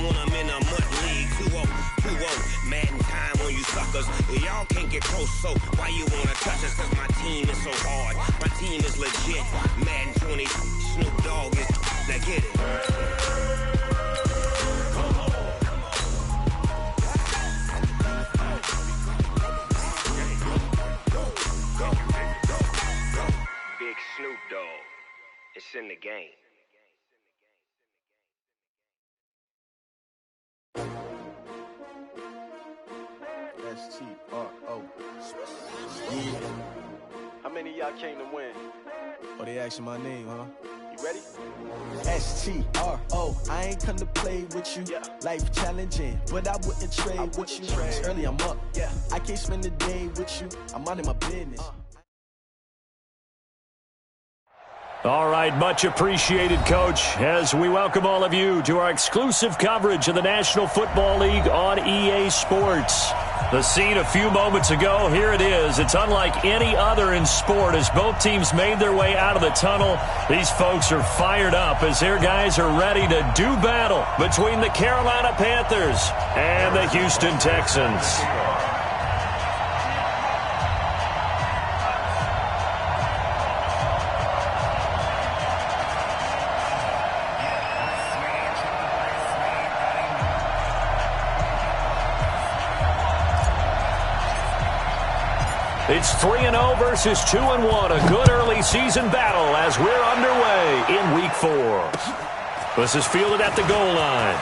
want them in a mud league. 2-0, 2-0. Madden time on you suckers. Y'all can't get close, so why you wanna touch us? Cause my team is so hard. My team is legit. Madden 20, Snoop Dogg is. Now get it. Big Snoop Dogg. It's in the game. S-T-R-O. Yeah. How many of y'all came to win? Oh, they asking my name, huh? You ready? S-T-R-O. I ain't come to play with you. Yeah. Life challenging, but I wouldn't trade with you. It's early, I'm up. Yeah. I can't spend the day with you. I'm out of my business. All right, much appreciated, Coach, as we welcome all of you to our exclusive coverage of the National Football League on EA Sports. The scene a few moments ago, here it is. It's unlike any other in sport as both teams made their way out of the tunnel. These folks are fired up as their guys are ready to do battle between the Carolina Panthers and the Houston Texans. It's 3-0 versus 2-1. A good early season battle as we're underway in Week 4. This is fielded at the goal line.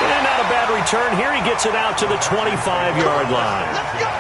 And not a bad return here. He gets it out to the 25-yard line. Let's go!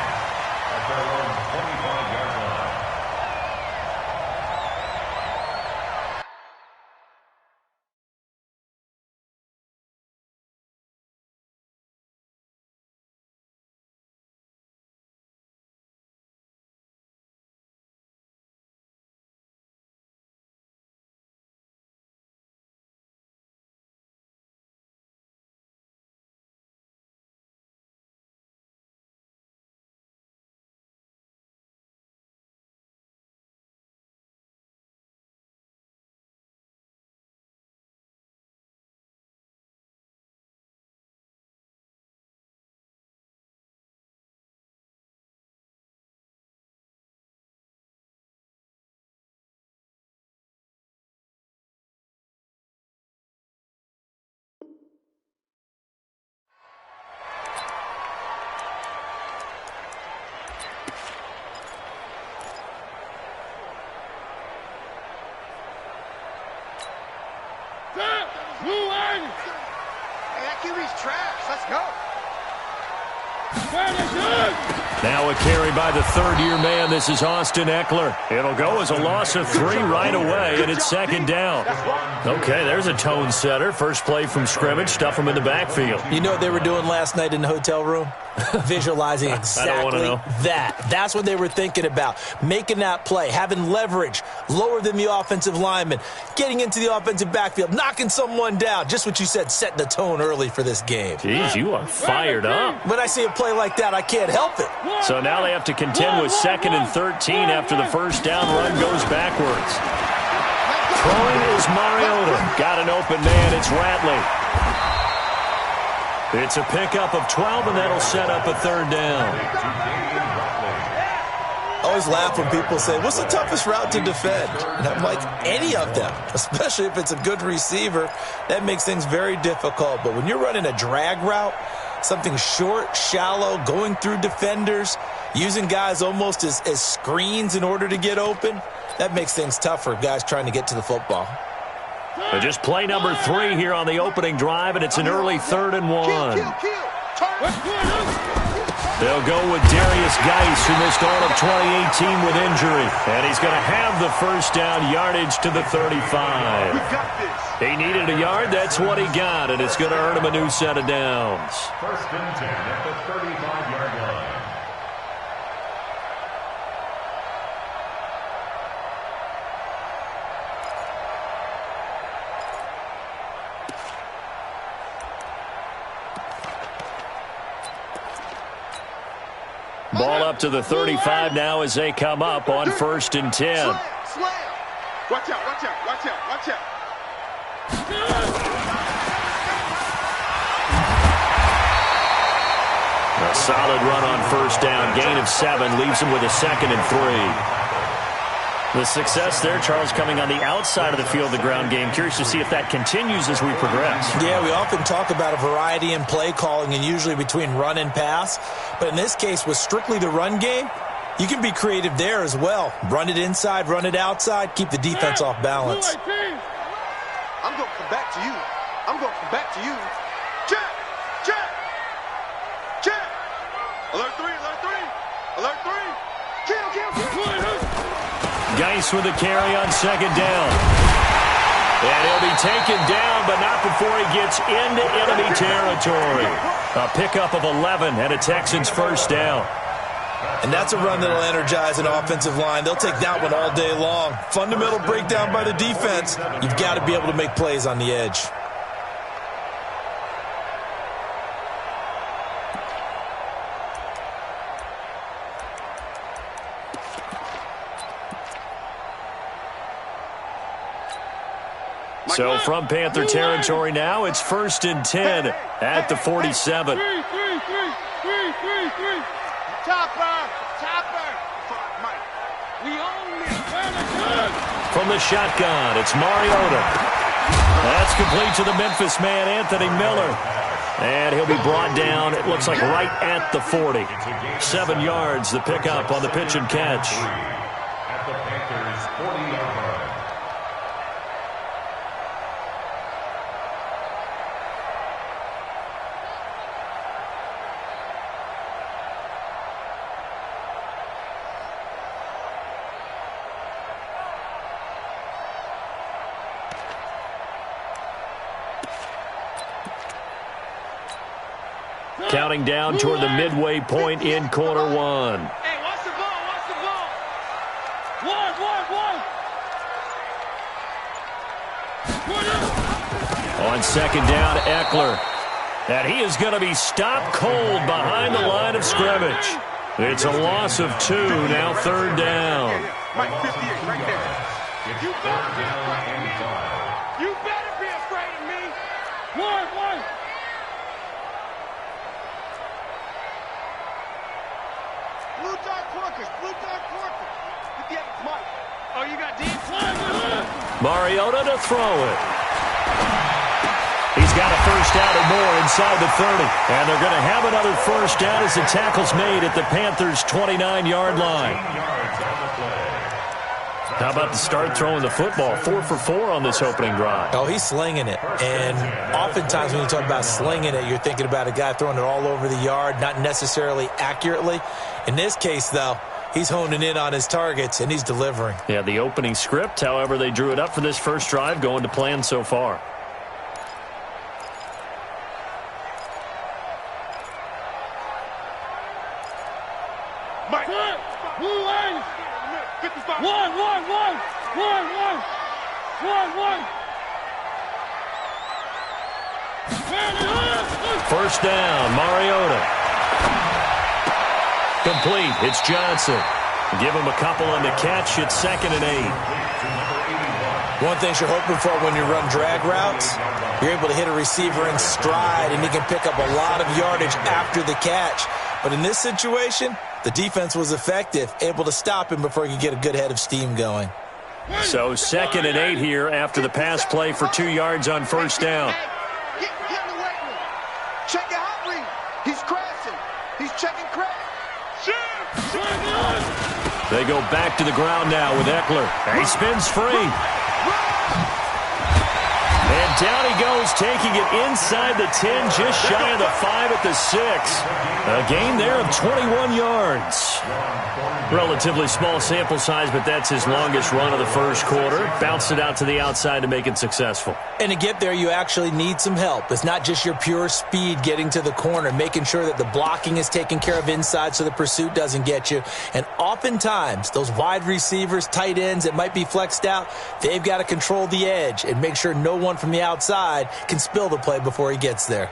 QB's trash. Let's go. Now a carry by the third-year man. This is Austin Eckler. It'll go as a loss of 3 right away, and it's second down. Okay, there's a tone setter. First play from scrimmage. Stuff him in the backfield. You know what they were doing last night in the hotel room? Visualizing exactly that. That's what they were thinking about. Making that play, having leverage, lower than the offensive lineman, getting into the offensive backfield, knocking someone down. Just what you said, setting the tone early for this game. Jeez, you are fired up. When I see a play like that, I can't help it. So now they have to contend with 2nd and 13 after the first down run goes backwards. Throwing is Mariota. Got an open man. It's Ratley. It's a pickup of 12, and that'll set up a third down. I always laugh when people say, what's the toughest route to defend? And I'm like, any of them, especially if it's a good receiver. That makes things very difficult. But when you're running a drag route, something short, shallow, going through defenders, using guys almost as screens in order to get open, that makes things tough for guys trying to get to the football. But just play number 3 here on the opening drive, and it's an early 3rd and 1. They'll go with Darius Geis, who missed all of 2018 with injury. And he's going to have the first down, yardage to the 35. He needed a yard. That's what he got, and it's going to earn him a new set of downs. 1st and 10 at the 35-yard line. Ball up to the 35 now as they come up on 1st and 10. Slam. Watch out, watch out, watch out, watch out. Solid run on first down. Gain of 7 leaves him with a 2nd and 3. The success there, Charles, coming on the outside of the field, the ground game. Curious to see if that continues as we progress. Yeah, we often talk about a variety in play calling and usually between run and pass. But in this case, with strictly the run game, you can be creative there as well. Run it inside, run it outside, keep the defense off balance. I'm going to come back to you. I'm going to come back to you. Check! Check! Check! Alert 3, alert 3! Alert 3! Kill, kill, kill! Geis with a carry on 2nd down. And he'll be taken down, but not before he gets into enemy territory. A pickup of 11 and a Texans first down. And that's a run that'll energize an offensive line. They'll take that one all day long. Fundamental breakdown by the defense. You've got to be able to make plays on the edge. So from Panther territory now, it's 1st and 10 at the 47. Chopper! Chopper! Mike. We own this. From the shotgun, it's Mariota. That's complete to the Memphis man, Anthony Miller. And he'll be brought down, it looks like right at the 40. 7 yards, the pickup on the pitch and catch. At the Panthers' 40-yard line. Counting down toward the midway point in quarter 1. Hey, watch the ball, watch the ball. One. On 2nd down, Eckler. And he is going to be stopped cold behind the line of scrimmage. It's a loss of 2, now 3rd down. Mike, 58, right there. You better be afraid of me. You better be afraid of me. One. Blue dot Corkers. Get the Mike. Oh, you got deep? Mariota to throw it. He's got a first down or more inside the 30. And they're going to have another first down as the tackle's made at the Panthers' 29-yard line. How about the start throwing the football? 4 for 4 on this opening drive. Oh, he's slinging it. And oftentimes when you talk about slinging it, you're thinking about a guy throwing it all over the yard, not necessarily accurately. In this case, though, he's honing in on his targets, and he's delivering. Yeah, the opening script, however, they drew it up for this first drive, going to plan so far. Mike. Blue lane. 55. One. First down, Mariota. Complete. It's Johnson. Give him a couple on the catch. It's 2nd and 8. One thing you're hoping for when you run drag routes, you're able to hit a receiver in stride, and he can pick up a lot of yardage after the catch. But in this situation, the defense was effective, able to stop him before he could get a good head of steam going. So 2nd and 8 here after the pass play for 2 yards on first down. Get away from him. Check your hot read. He's crashing. He's checking crash. They go back to the ground now with Eckler. And he spins free. And down he goes, taking it inside the 10, just shy of the 5 at the 6. A gain there of 21 yards. Relatively small sample size, but that's his longest run of the first quarter. Bounced it out to the outside to make it successful. And to get there, you actually need some help. It's not just your pure speed getting to the corner, making sure that the blocking is taken care of inside so the pursuit doesn't get you. And oftentimes, those wide receivers, tight ends that might be flexed out, they've got to control the edge and make sure no one from the outside can spill the play before he gets there.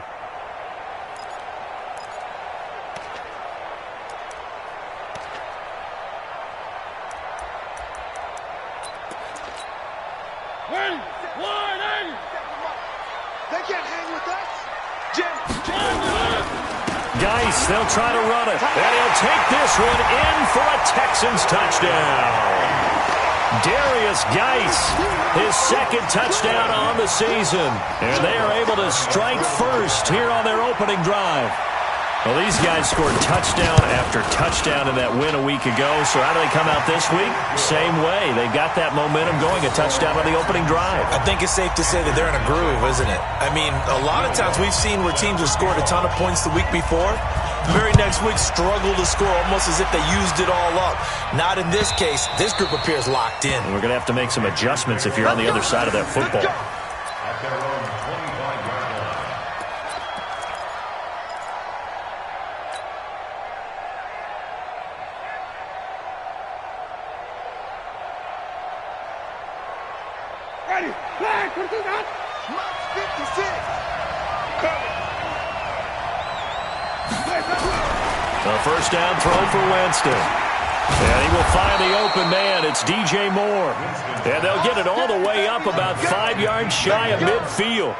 Geis, they'll try to run it. And he'll take this one in for a Texans touchdown. Darius Geis, his second touchdown on the season. And they are able to strike first here on their opening drive. Well, these guys scored touchdown after touchdown in that win a week ago. So how do they come out this week? Same way. They got that momentum going, a touchdown on the opening drive. I think it's safe to say that they're in a groove, isn't it? I mean, a lot of times we've seen where teams have scored a ton of points the week before. The very next week struggle to score almost as if they used it all up. Not in this case. This group appears locked in. And we're going to have to make some adjustments if you're on the other side of that football. At their own 25-yard line. Ready, flag, what is that? Mark 56. Cover. A first down throw for Winston. And he will find the open man. It's DJ Moore. And they'll get it all the way up about 5 yards shy of midfield.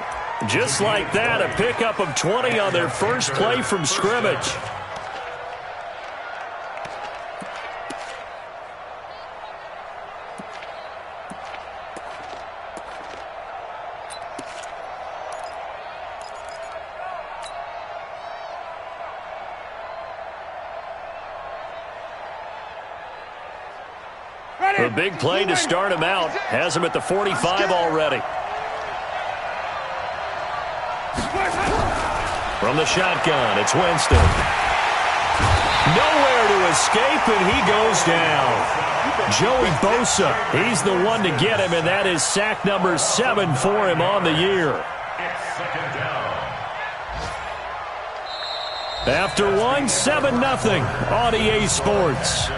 Just like that, a pickup of 20 on their first play from scrimmage. A big play to start him out. Has him at the 45 already. From the shotgun, it's Winston. Nowhere to escape, and he goes down. Joey Bosa, he's the one to get him, and that is sack number 7 for him on the year. After one, 7-0 on EA Sports.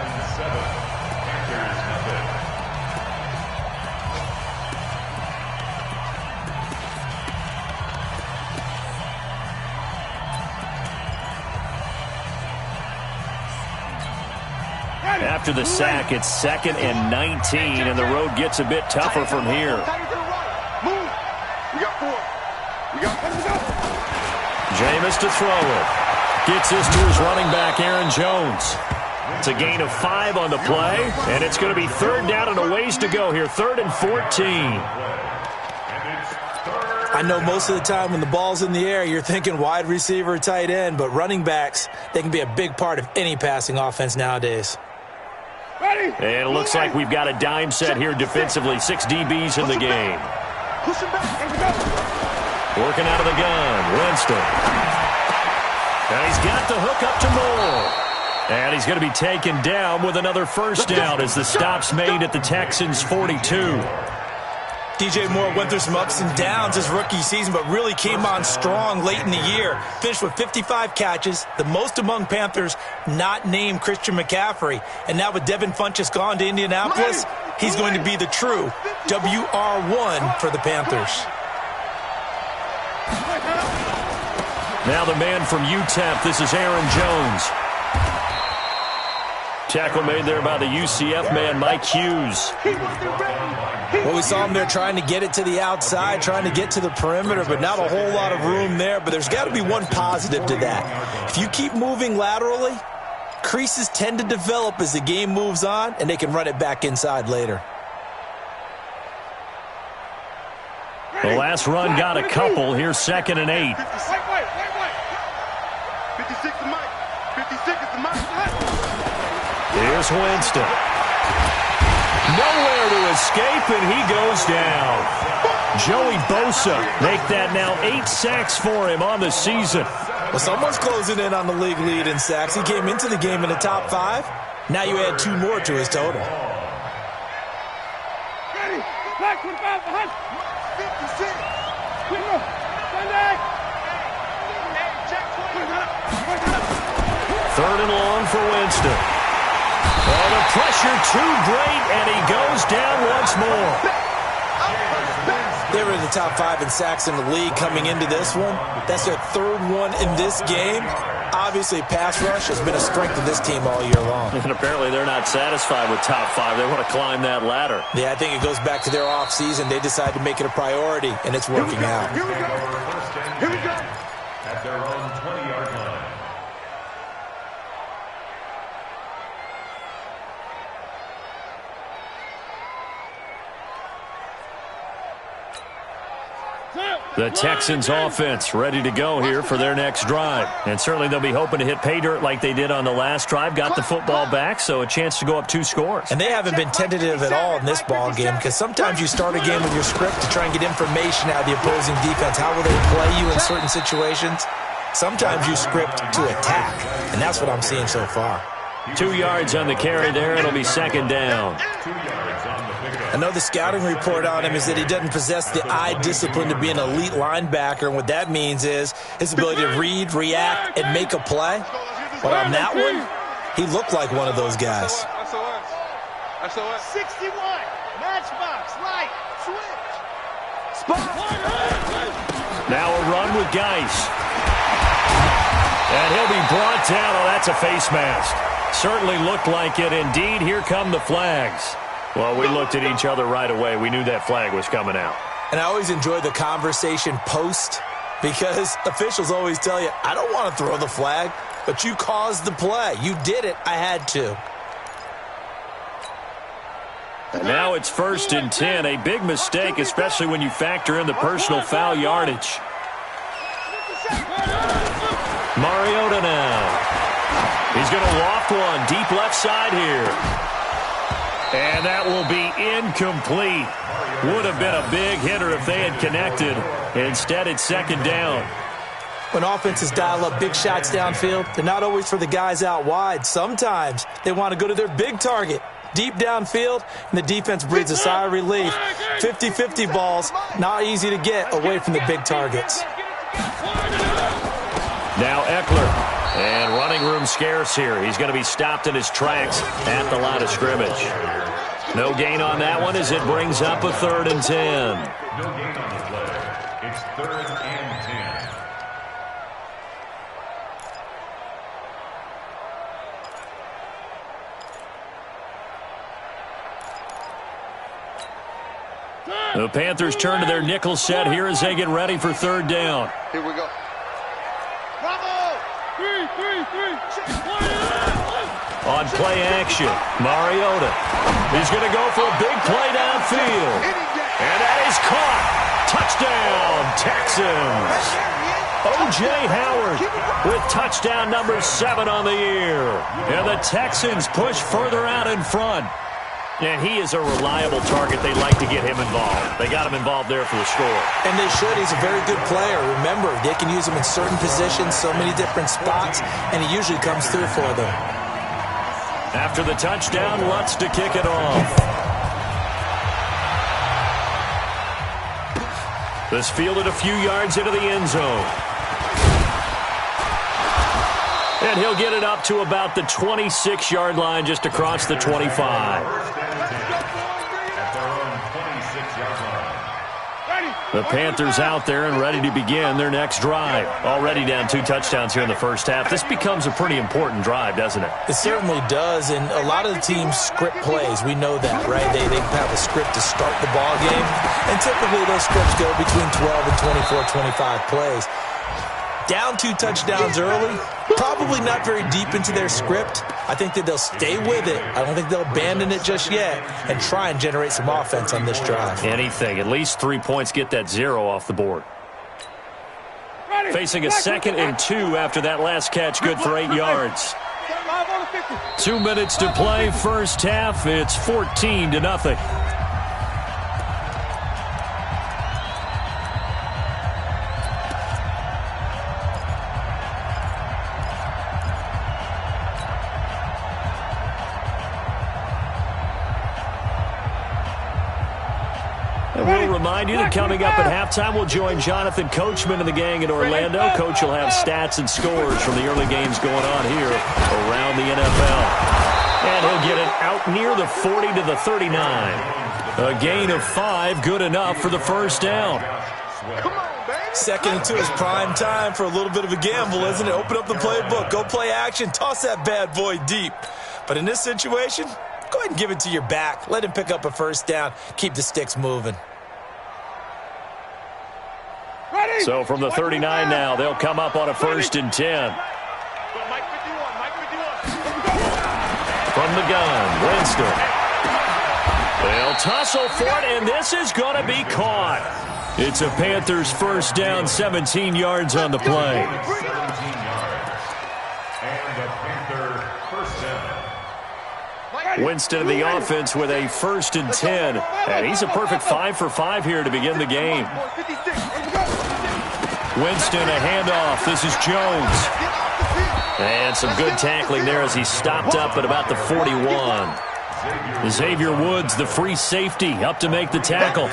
After the sack, it's 2nd and 19, and the road gets a bit tougher from here. Move. We got 4. We got 4. Jameis to throw it. Gets this to his running back, Aaron Jones. It's a gain of 5 on the play, and it's going to be 3rd down and a ways to go here, 3rd and 14. I know most of the time when the ball's in the air, you're thinking wide receiver, tight end, but running backs, they can be a big part of any passing offense nowadays. And it looks like we've got a dime set here defensively. 6 DBs in the game. Working out of the gun, Winston. And he's got the hook up to Moore. And he's going to be taken down with another first down as the stop's made at the Texans' 42. DJ Moore went through some ups and downs his rookie season, but really came on strong late in the year. Finished with 55 catches, the most among Panthers not named Christian McCaffrey. And now with Devin Funchess gone to Indianapolis, he's going to be the true WR1 for the Panthers. Now the man from UTEP, this is Aaron Jones. Tackle made there by the UCF man, Mike Hughes. Well, we saw him there trying to get it to the outside, trying to get to the perimeter, but not a whole lot of room there. But there's got to be one positive to that. If you keep moving laterally, creases tend to develop as the game moves on, and they can run it back inside later. The last run got a couple. Here's 2nd and 8. 56 to Mike. 56 is the Mike. Here's Winston. Nowhere to escape, and he goes down. Joey Bosa make that now 8 sacks for him on the season. Well, someone's closing in on the league lead in sacks. He came into the game in the top 5. Now you add 2 more to his total. Ready. Black 25 behind. 56. Sunday. 3rd and long for Winston. Oh, the pressure too great, and he goes down once more. They were in the top 5 in sacks in the league coming into this one. That's their 3rd one in this game. Obviously, pass rush has been a strength of this team all year long. And apparently they're not satisfied with top 5. They want to climb that ladder. Yeah, I think it goes back to their offseason. They decided to make it a priority, and it's working out. Here we go. Here we go. At their own 20-yard line. The Texans offense ready to go here for their next drive. And certainly they'll be hoping to hit pay dirt like they did on the last drive. Got the football back, so a chance to go up 2 scores. And they haven't been tentative at all in this ball game, because sometimes you start a game with your script to try and get information out of the opposing defense. How will they play you in certain situations? Sometimes you script to attack, and that's what I'm seeing so far. 2 yards on the carry there. It'll be second down. I know the scouting report on him is that he doesn't possess the eye discipline to be an elite linebacker, and what that means is his ability to read, react, and make a play. But on that one, he looked like one of those guys. 61, matchbox, light, switch. Spot. Now a run with Geis. And he'll be brought down. Oh, that's a face mask. Certainly looked like it. Indeed, here come the flags. Well, we looked at each other right away. We knew that flag was coming out. And I always enjoy the conversation post, because officials always tell you, I don't want to throw the flag, but you caused the play. You did it. I had to. And now it's 1st and 10. A big mistake, especially when you factor in the personal foul yardage. Mariota now. He's going to loft one deep left side here. And that will be incomplete. Would have been a big hitter if they had connected. Instead, it's second down. When offenses dial up big shots downfield, they're not always for the guys out wide. Sometimes they want to go to their big target, deep downfield, and the defense breathes a sigh of relief. 50-50 balls, not easy to get away from the big targets. Now Eckler. And running room scarce here. He's going to be stopped in his tracks at the line of scrimmage. No gain on that one as it brings up a 3rd and 10. No gain on the play. It's 3rd and 10. The Panthers turn to their nickel set here as they get ready for 3rd down. Here we go. On play action, Mariota. He's going to go for a big play downfield. And that is caught. Touchdown, Texans. O.J. Howard with touchdown number 7 on the year. And the Texans push further out in front. And he is a reliable target. They like to get him involved. They got him involved there for the score. And they should. He's a very good player. Remember, they can use him in certain positions, so many different spots, and he usually comes through for them. After the touchdown, Lutz to kick it off. This fielded a few yards into the end zone. And he'll get it up to about the 26-yard line, just across the 25. The Panthers out there and ready to begin their next drive. Already down 2 touchdowns here in the first half. This becomes a pretty important drive, doesn't it? It certainly does, and a lot of the teams script plays. We know that, right? They have a script to start the ball game, and typically those scripts go between 12 and 24, 25 plays. Down 2 touchdowns early, probably not very deep into their script. I think that they'll stay with it. I don't think they'll abandon it just yet and try and generate some offense on this drive. Anything. At least 3 points, get that 0 off the board. Facing a 2nd and 2 after that last catch, good for 8 yards. 2 minutes to play, first half. It's 14-0. We'll remind you that coming up at halftime, we'll join Jonathan Coachman and the gang in Orlando. Coach will have stats and scores from the early games going on here around the NFL. And he'll get it out near the 40 to the 39. A gain of 5, good enough for the first down. 2nd and 2 is prime time for a little bit of a gamble, isn't it? Open up the playbook, go play action, toss that bad boy deep. But in this situation, go ahead and give it to your back. Let him pick up a first down. Keep the sticks moving. So from the 39 now, they'll come up on a 1st and 10. From the gun, Winston. They'll tussle for it, and this is going to be caught. It's a Panthers first down, 17 yards on the play. 17 yards. And the Panther first down. Winston in the offense with a 1st and 10. And he's a perfect 5 for 5 here to begin the game. Winston, a handoff. This is Jones. And some good tackling there as he stopped up at about the 41. Xavier Woods, the free safety, up to make the tackle.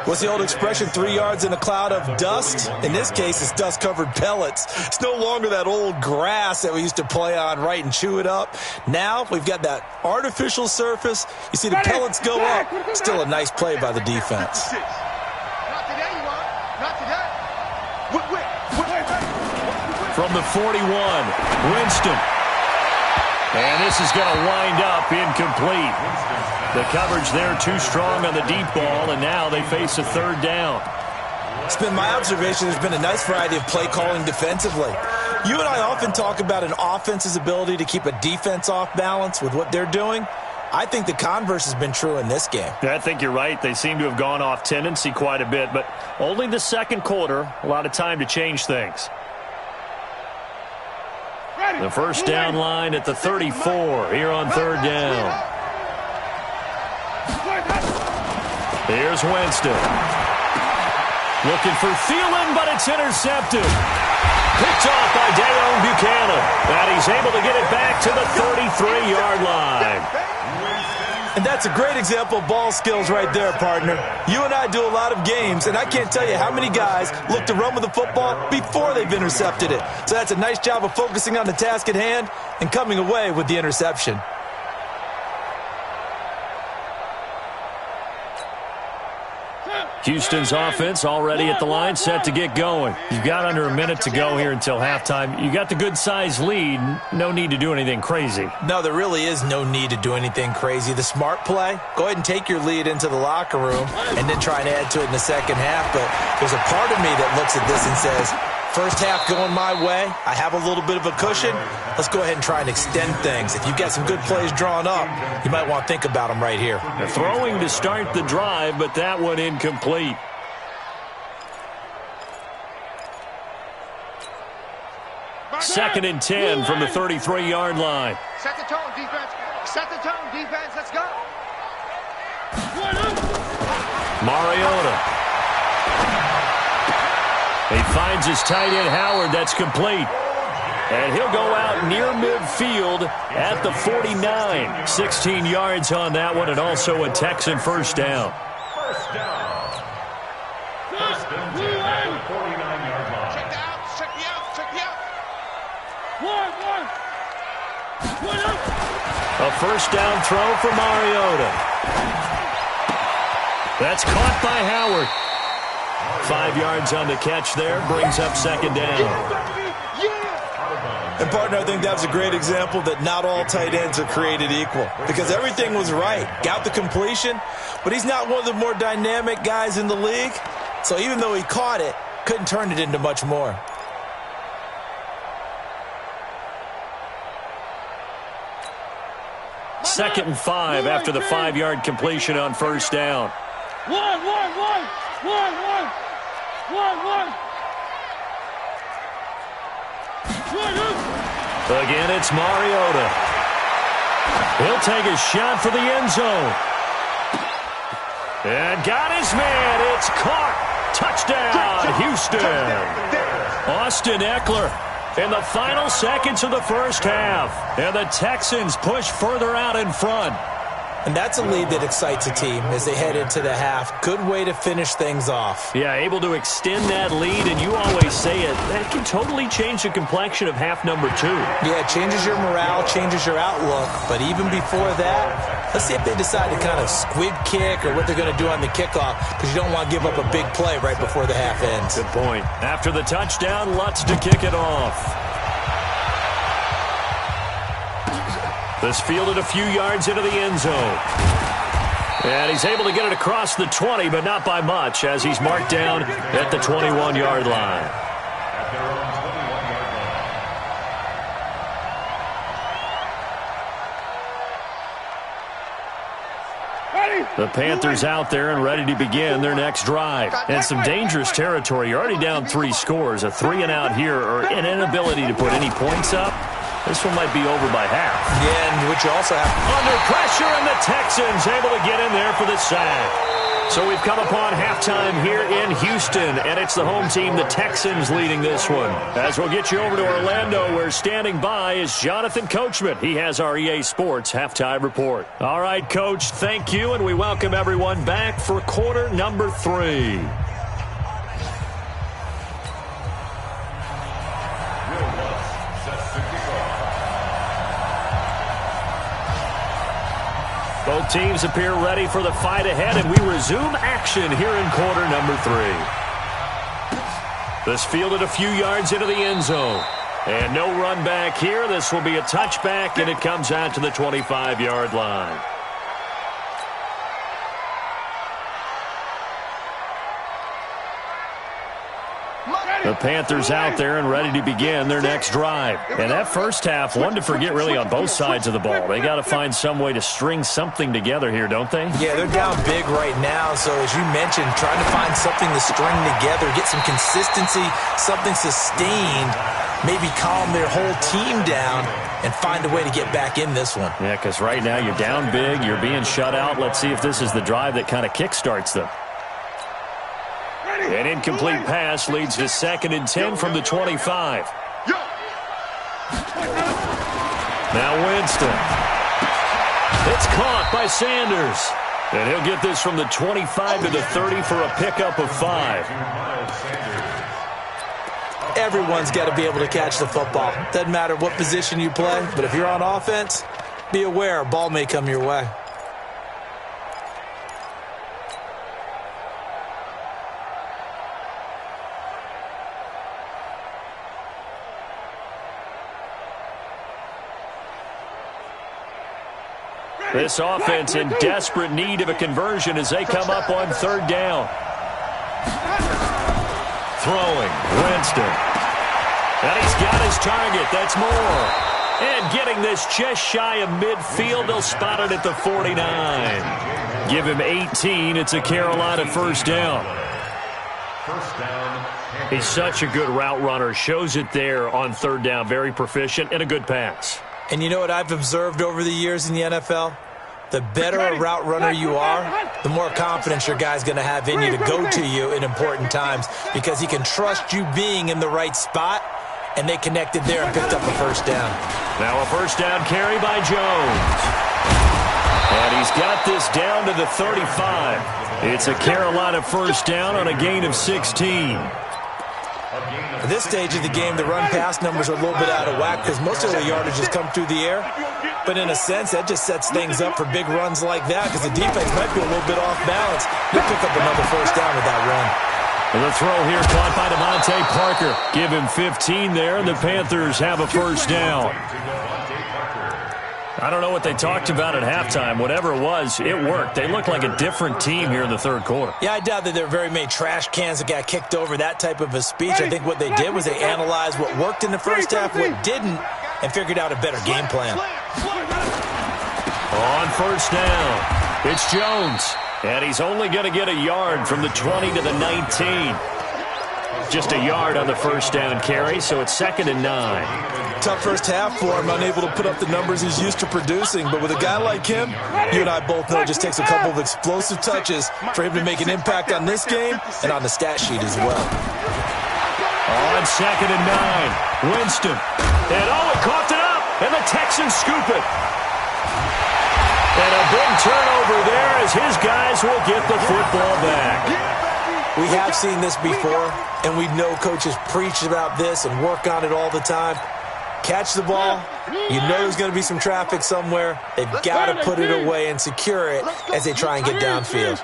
What's the old expression, 3 yards in a cloud of dust? In this case, it's dust-covered pellets. It's no longer that old grass that we used to play on, right, and chew it up. Now we've got that artificial surface. You see the pellets go up. Still a nice play by the defense. From the 41, Winston. And this is going to wind up incomplete. The coverage there too strong on the deep ball, and now they face a 3rd down. It's been my observation there's been a nice variety of play calling defensively. You and I often talk about an offense's ability to keep a defense off balance with what they're doing. I think the converse has been true in this game. I think you're right. They seem to have gone off tendency quite a bit, but only the second quarter, a lot of time to change things. The first down line at the 34 here on 3rd down. Here's Winston. Looking for Thielen, but it's intercepted. Picked off by Dayon Buchanan. And he's able to get it back to the 33-yard line. And that's a great example of ball skills right there, partner. You and I do a lot of games, and I can't tell you how many guys look to run with the football before they've intercepted it. So that's a nice job of focusing on the task at hand and coming away with the interception. Houston's offense already at the line, set to get going. You've got under a minute to go here until halftime. You got the good-sized lead. No need to do anything crazy. No, there really is no need to do anything crazy. The smart play, go ahead and take your lead into the locker room and then try and add to it in the second half. But there's a part of me that looks at this and says, first half going my way, I have a little bit of a cushion. Let's go ahead and try and extend things. If you've got some good plays drawn up, you might want to think about them right here. They're throwing to start the drive, but that one incomplete. Second and 10 from the 33-yard line. Set the tone, defense. Set the tone, defense. Let's go. Mariota. He finds his tight end, Howard. That's complete. And he'll go out near midfield at the 49. 16 yards on that one, and also a Texan first down. First down. First and 10 at the 49-yard line. Check the out. Check the out. Check the out. A first down throw for Mariota. That's caught by Howard. 5 yards on the catch there, brings up second down. And, partner, I think that was a great example that not all tight ends are created equal because everything was right. Got the completion, but he's not one of the more dynamic guys in the league. So even though he caught it, couldn't turn it into much more. Second and 5 after the 5-yard completion on first down. Again, it's Mariota. He'll take a shot for the end zone. And got his man. It's caught. Touchdown, Houston. Austin Eckler in the final seconds of the first half. And the Texans push further out in front. And that's a lead that excites a team as they head into the half. Good way to finish things off. Yeah, able to extend that lead, and you always say it, that can totally change the complexion of half number 2. Yeah, it changes your morale, changes your outlook. But even before that, let's see if they decide to kind of squib kick or what they're going to do on the kickoff, because you don't want to give up a big play right before the half ends. Good point. After the touchdown, Lutz to kick it off. This fielded a few yards into the end zone. And he's able to get it across the 20, but not by much, as he's marked down at the 21-yard line. At their own 21-yard line. Ready? The Panthers out there and ready to begin their next drive. And some dangerous territory. You're already down 3 scores. A 3-and-out here or an inability to put any points up. This one might be over by half. Yeah, and which you also have under pressure, and the Texans able to get in there for the sack. So we've come upon halftime here in Houston, and it's the home team, the Texans, leading this one. As we'll get you over to Orlando, where standing by is Jonathan Coachman. He has our EA Sports halftime report. All right, Coach, thank you, and we welcome everyone back for quarter number 3. Both teams appear ready for the fight ahead, and we resume action here in quarter number 3. This fielded a few yards into the end zone. And no run back here. This will be a touchback, and it comes out to the 25-yard line. The Panthers out there and ready to begin their next drive. And that first half, one to forget really on both sides of the ball. They got to find some way to string something together here, don't they? Yeah, they're down big right now. So as you mentioned, trying to find something to string together, get some consistency, something sustained, maybe calm their whole team down and find a way to get back in this one. Yeah, because right now you're down big, you're being shut out. Let's see if this is the drive that kind of kickstarts them. An incomplete pass leads to 2nd and 10 from the 25. Now Winston. It's caught by Sanders. And he'll get this from the 25 to the 30 for a pickup of 5. Everyone's got to be able to catch the football. Doesn't matter what position you play, but if you're on offense, be aware a ball may come your way. This offense in desperate need of a conversion as they come up on 3rd down. Throwing, Winston. And he's got his target. That's Moore. And getting this just shy of midfield. They'll spot it at the 49. Give him 18. It's a Carolina first down. He's such a good route runner. Shows it there on 3rd down. Very proficient and a good pass. And you know what I've observed over the years in the NFL? The better a route runner you are, the more confidence your guy's going to have in you to go to you in important times because he can trust you being in the right spot, and they connected there and picked up a first down. Now a first down carry by Jones. And he's got this down to the 35. It's a Carolina first down on a gain of 16. At this stage of the game, the run-pass numbers are a little bit out of whack because most of the yardage has come through the air. But in a sense, that just sets things up for big runs like that because the defense might be a little bit off balance. They'll pick up another first down with that run. And the throw here caught by Devontae Parker. Give him 15 there, and the Panthers have a first down. I don't know what they talked about at halftime. Whatever it was, it worked. They look like a different team here in the 3rd quarter. Yeah, I doubt that there are very many trash cans that got kicked over, that type of a speech. I think what they did was they analyzed what worked in the first half, what didn't, and figured out a better game plan. On first down, it's Jones. And he's only going to get a yard from the 20 to the 19. Just a yard on the first down carry, so it's 2nd and 9. Tough first half for him, unable to put up the numbers he's used to producing. But with a guy like him, you and I both know it just takes a couple of explosive touches for him to make an impact on this game and on the stat sheet as well. On 2nd and 9, Winston. And he coughed it up, and the Texans scoop it. And a big turnover there as his guys will get the football back. We have seen this before, and we know coaches preach about this and work on it all the time. Catch the ball. You know there's going to be some traffic somewhere. They've got to put it away and secure it as they try and get downfield.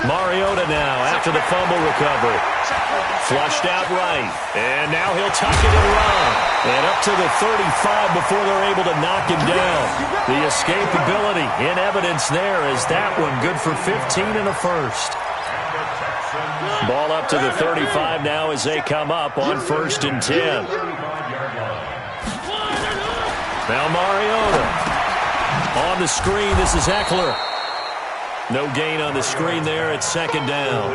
Mariota now after the fumble recovery. Flushed out right. And now he'll tuck it and run. And up to the 35 before they're able to knock him down. The escapability in evidence there is that one good for 15 and a first. Ball up to the 35 now as they come up on 1st and 10. Now Mariota. On the screen, this is Eckler. No gain on the screen there. It's second down.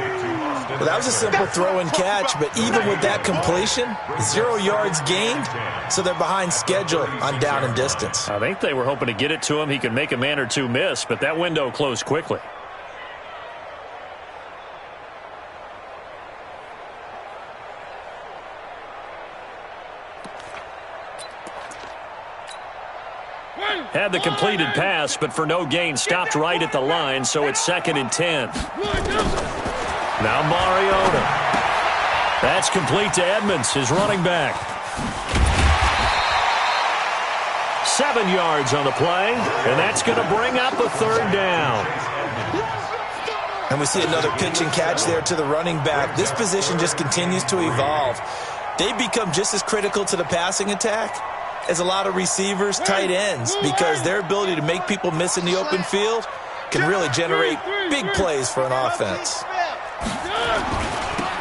Well, that was a simple throw and catch, but even with that completion, 0 yards gained, so they're behind schedule on down and distance. I think they were hoping to get it to him. He could make a man or two miss, but that window closed quickly. Had the completed pass, but for no gain, stopped right at the line, so it's 2nd and 10. Now Mariota. That's complete to Edmonds, his running back. 7 yards on the play, and that's going to bring up a 3rd down. And we see another pitch and catch there to the running back. This position just continues to evolve. They become just as critical to the passing attack as a lot of receivers, tight ends, because their ability to make people miss in the open field can really generate big plays for an offense.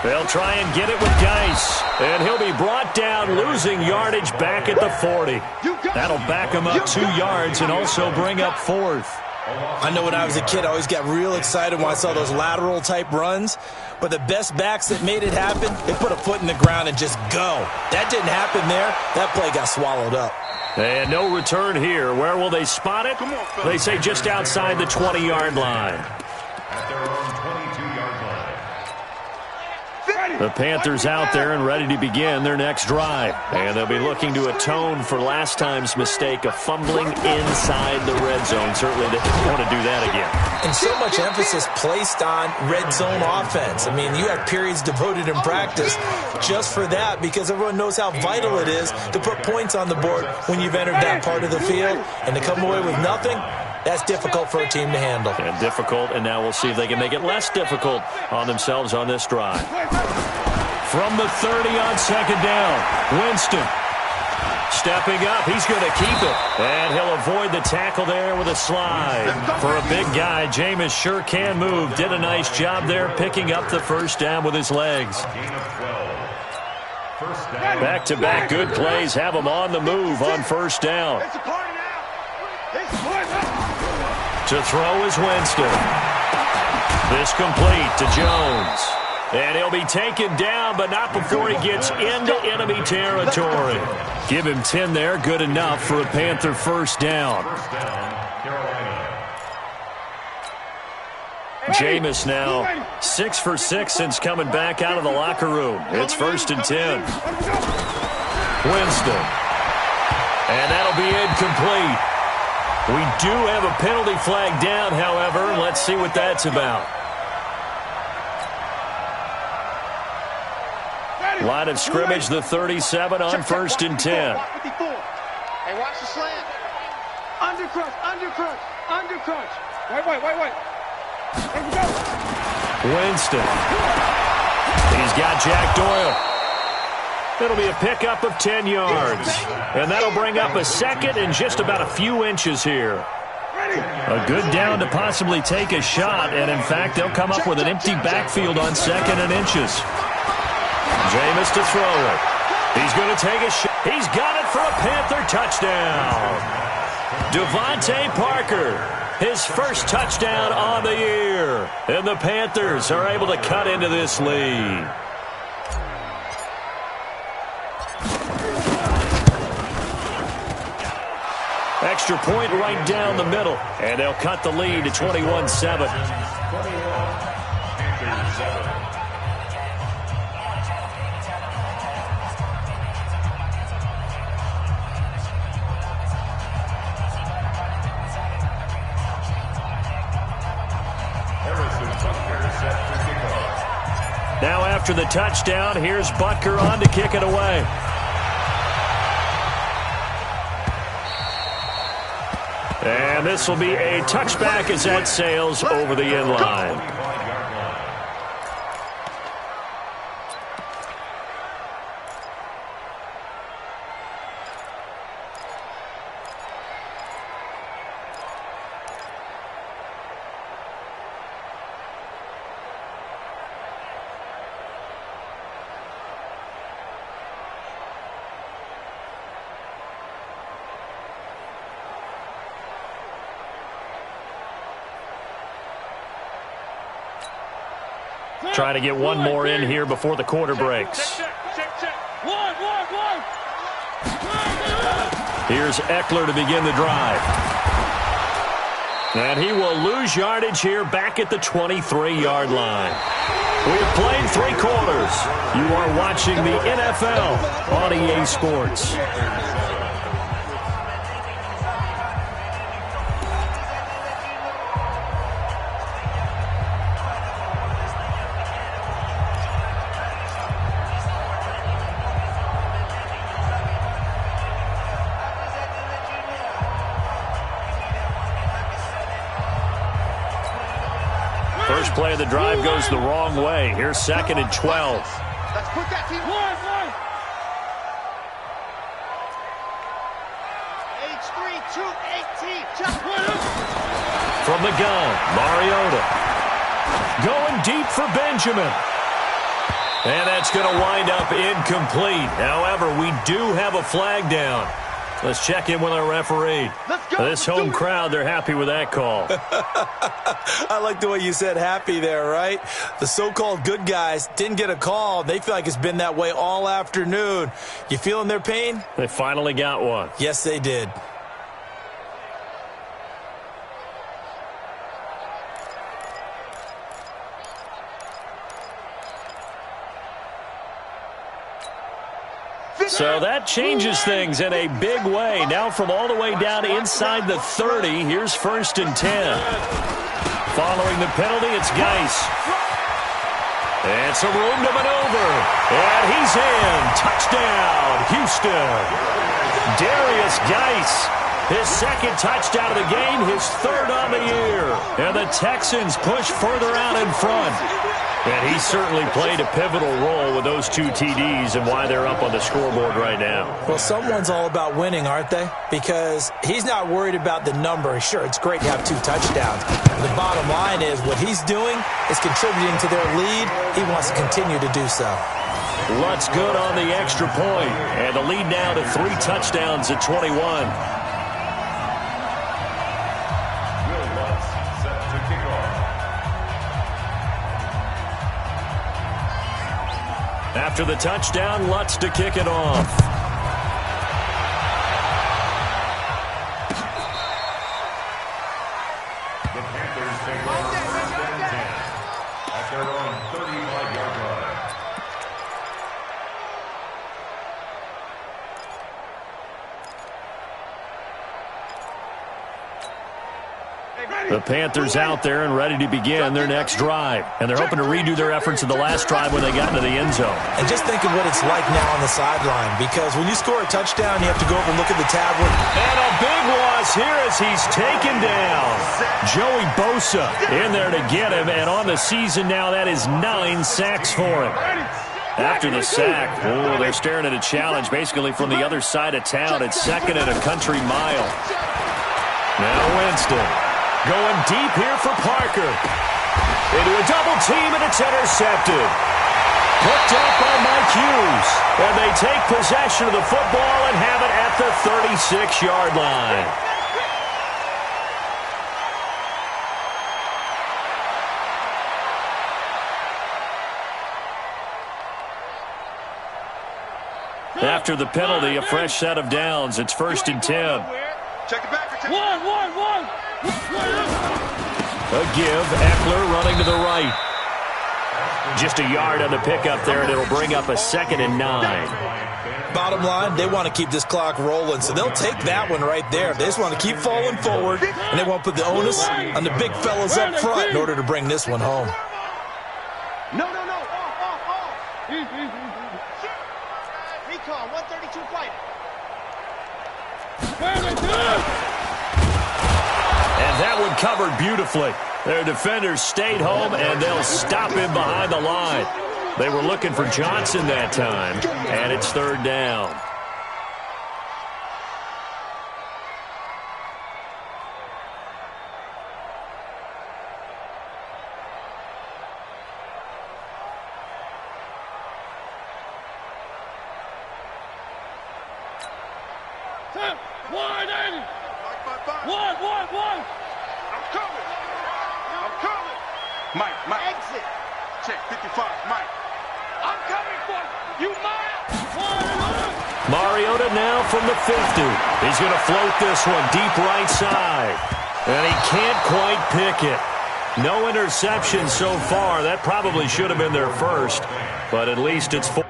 They'll try and get it with Geis, and he'll be brought down, losing yardage back at the 40. That'll back him up 2 yards and also bring up 4th. I know when I was a kid, I always got real excited when I saw those lateral-type runs, but the best backs that made it happen, they put a foot in the ground and just go. That didn't happen there. That play got swallowed up. And no return here. Where will they spot it? They say just outside the 20-yard line. At their own 22-yard line. The Panthers out there and ready to begin their next drive. And they'll be looking to atone for last time's mistake of fumbling inside the red zone. Certainly they want to do that again. And so much emphasis placed on red zone offense. I mean, you have periods devoted in practice just for that because everyone knows how vital it is to put points on the board when you've entered that part of the field. And to come away with nothing, that's difficult for a team to handle. And difficult, and now we'll see if they can make it less difficult on themselves on this drive. From the 30 on 2nd down, Winston stepping up. He's going to keep it, and he'll avoid the tackle there with a slide. For a big guy, Jameis sure can move. Did a nice job there picking up the 1st down with his legs. Back-to-back good plays have him on the move on 1st down. To throw is Winston. This complete to Jones. And he'll be taken down, but not before he gets into enemy territory. Give him 10 there, good enough for a Panther 1st down. Jameis now 6 for 6 since coming back out of the locker room. It's 1st and 10. Winston. And that'll be incomplete. We do have a penalty flag down, however. Let's see what that's about. Line of scrimmage, the 37 on 1st and 10. Hey, watch the slant. Undercrunch. Wait. Here we go. Winston. He's got Jack Doyle. It'll be a pickup of 10 yards. And that'll bring up a 2nd and just about a few inches here. A good down to possibly take a shot. And, in fact, they'll come up with an empty backfield on 2nd and inches. Jameis to throw it. He's going to take a shot. He's got it for a Panther touchdown. Devontae Parker, his 1st touchdown on the year. And the Panthers are able to cut into this lead. Extra point right down the middle. And they'll cut the lead to 21-7. Now after the touchdown, here's Butker on to kick it away. And this will be a touchback as that sails over the end line. Trying to get one more in here before the quarter breaks. Here's Eckler to begin the drive. And he will lose yardage here back at the 23-yard line. We have played 3 quarters. You are watching the NFL on EA Sports. First play of the drive goes the wrong way. Here's 2nd and 12. Let's put that team on. H3-2-18. Just put him. From the gun, Mariota. Going deep for Benjamin. And that's going to wind up incomplete. However, we do have a flag down. Let's check in with our referee. This home crowd, they're happy with that call. I like the way you said happy there, right? The so-called good guys didn't get a call. They feel like it's been that way all afternoon. You feeling their pain? They finally got one. Yes, they did. So that changes things in a big way. Now from all the way down inside the 30, here's 1st and 10. Following the penalty, it's Geis. It's a room to maneuver. And he's in. Touchdown, Houston. Darius Geis. His 2nd touchdown of the game, his 3rd on the year. And the Texans push further out in front. And he certainly played a pivotal role with those 2 TDs and why they're up on the scoreboard right now. Well, someone's all about winning, aren't they? Because he's not worried about the number. Sure, it's great to have 2 touchdowns. The bottom line is what he's doing is contributing to their lead. He wants to continue to do so. Lutz good on the extra point. And the lead now to 3 touchdowns at 21. After the touchdown, Lutz to kick it off. The Panthers take over 1st and 10 at their own 35-yard line. The Panthers out there and ready to begin their next drive. And they're hoping to redo their efforts in the last drive when they got into the end zone. And just think of what it's like now on the sideline, because when you score a touchdown, you have to go over and look at the tablet. And a big loss here as he's taken down. Joey Bosa in there to get him. And on the season now, that is 9 sacks for him. After the sack, they're staring at a challenge basically from the other side of town. It's 2nd and a country mile. Now Winston. Going deep here for Parker. Into a double team, and it's intercepted. Picked up by Mike Hughes. And they take possession of the football and have it at the 36-yard line. After the penalty, a fresh set of downs. It's 1st and 10. Check it back. One. A give, Eckler running to the right. Just a yard on the pickup there, and it'll bring up a 2nd and 9. Bottom line, they want to keep this clock rolling, so they'll take that one right there. They just want to keep falling forward, and they won't put the onus on the big fellas up front in order to bring this one home. No. Recon, 132 fighter. And that one covered beautifully. Their defenders stayed home, and they'll stop him behind the line. They were looking for Johnson that time, and it's 3rd down. One. I'm coming. Mike. Exit. check, 55, Mike. I'm coming for you, Mariota now from the 50. He's going to float this one deep right side. And he can't quite pick it. No interception so far. That probably should have been their first, but at least it's 4.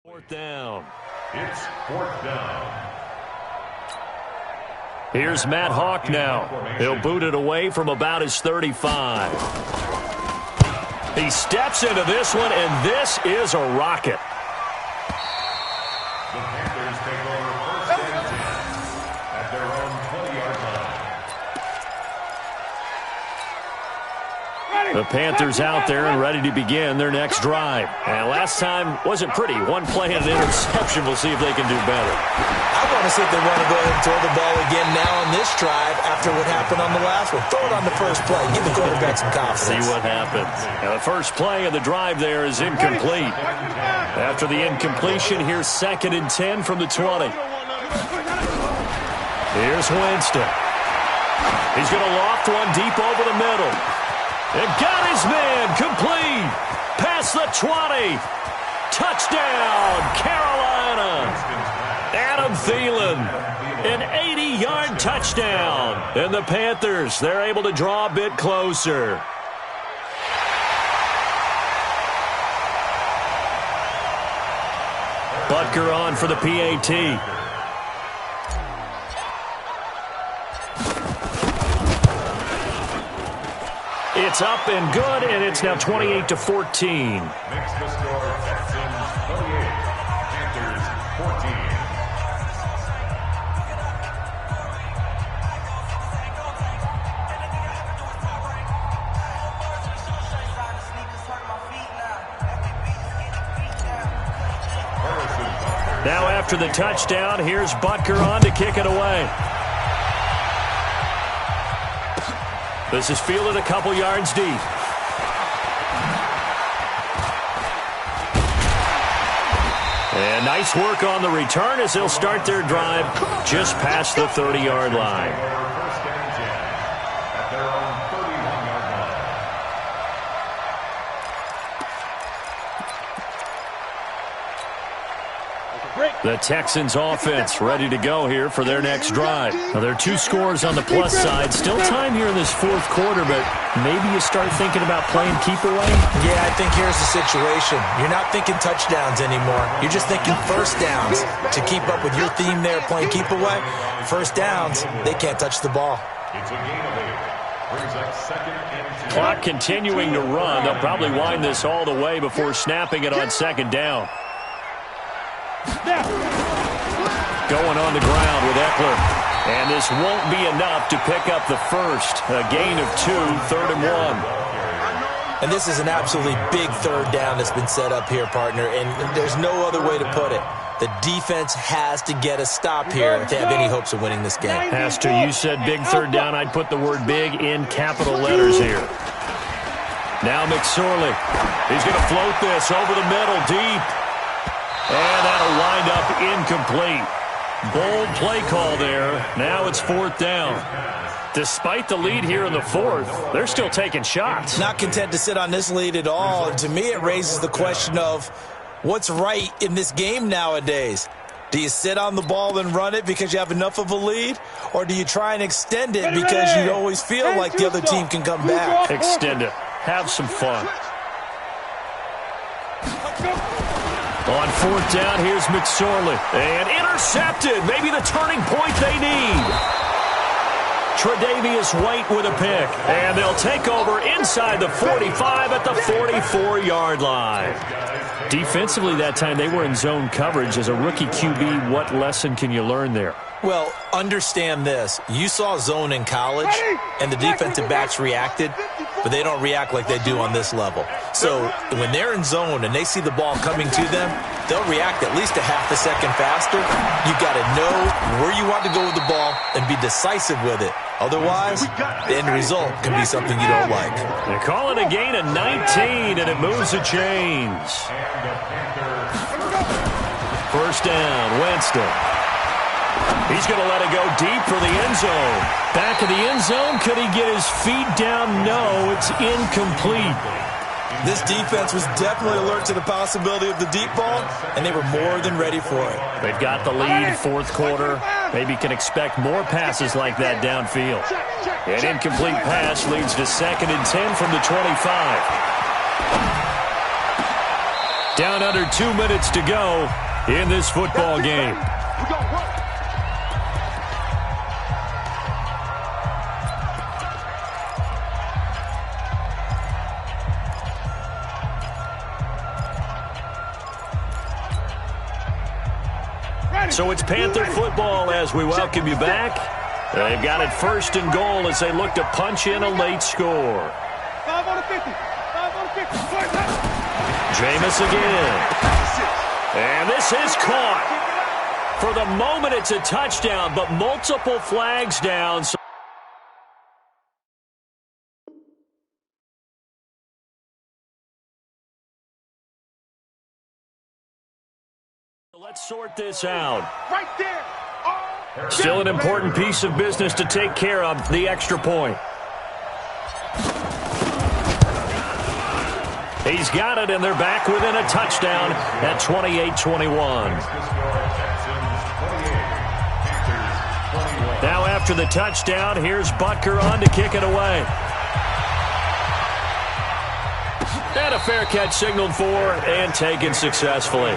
Fourth down. It's fourth down. Here's Matt Hawk now. He'll boot it away from about his 35. He steps into this one, and this is a rocket. The Panthers take over first and 10 at their own 20-yard line. The Panthers out there and ready to begin their next drive. And last time wasn't pretty. One play and an interception. We'll see if they can do better. I want to see if they want to go ahead and throw the ball again now on this drive after what happened on the last one. Throw it on the first play. Give the quarterback some confidence. See what happens. Now, the first play of the drive there is incomplete. After the incompletion, here's 2nd and 10 from the 20. Here's Winston. He's going to loft one deep over the middle. And got his man complete. Past the 20. Touchdown, Carolina. Adam Thielen, an 80-yard touchdown. And the Panthers, they're able to draw a bit closer. Butker on for the PAT. It's up and good, and it's now 28-14. Makes the score Texans 28, Panthers 14. Now after the touchdown, here's Butker on to kick it away. This is fielded a couple yards deep. And nice work on the return as they'll start their drive just past the 30-yard line. First and 10 at their own 31-yard line. The Texans offense ready to go here for their next drive. Now, there are 2 scores on the plus side. Still time here in this 4th quarter, but maybe you start thinking about playing keep away? Yeah, I think here's the situation. You're not thinking touchdowns anymore. You're just thinking first downs. To keep up with your theme there, playing keep away, first downs, they can't touch the ball. It's a gain of 8. Brings up 2nd and 10. Clock continuing to run. They'll probably wind this all the way before snapping it on 2nd down. Going on the ground with Eckler. And this won't be enough to pick up the first. A gain of 2, 3rd and 1. And this is an absolutely big 3rd down that's been set up here, partner, and there's no other way to put it. The defense has to get a stop here to have any hopes of winning this game. Has to. You said big 3rd down. I'd put the word big in capital letters here. Now McSorley. He's going to float this over the middle deep. And that'll wind up incomplete. Bold play call there. Now it's 4th down. Despite the lead here in the 4th, they're still taking shots. Not content to sit on this lead at all. And to me, it raises the question of what's right in this game nowadays. Do you sit on the ball and run it because you have enough of a lead? Or do you try and extend it because you always feel like the other team can come back? Extend it. Have some fun. On 4th down, here's McSorley. And intercepted. Maybe the turning point they need. Tre'Davious White with a pick. And they'll take over inside the 45 at the 44-yard line. Defensively that time, they were in zone coverage. As a rookie QB, what lesson can you learn there? Well, understand this. You saw zone in college, and the defensive backs reacted, but they don't react like they do on this level. So when they're in zone and they see the ball coming to them, they'll react at least a half a second faster. You've got to know where you want to go with the ball and be decisive with it. Otherwise, the end result can be something you don't like. They call it a gain of 19, and it moves the chains. First down, Winston. He's going to let it go deep for the end zone. Back in the end zone, could he get his feet down? No, it's incomplete. This defense was definitely alert to the possibility of the deep ball, and they were more than ready for it. They've got the lead, fourth quarter. Maybe can expect more passes like that downfield. An incomplete pass leads to 2nd and 10 from the 25. Down under 2 minutes to go in this football game. So it's Panther football as we welcome you back. They've got it 1st and goal as they look to punch in a late score. 5 on the 50. 5 on the 50. Jameis again. And this is caught. For the moment, it's a touchdown, but multiple flags down. So let's sort this out. Right there. Still an important piece of business to take care of, the extra point. He's got it, and they're back within a touchdown at 28-21. Now after the touchdown, here's Butker on to kick it away. And a fair catch signaled for and taken successfully.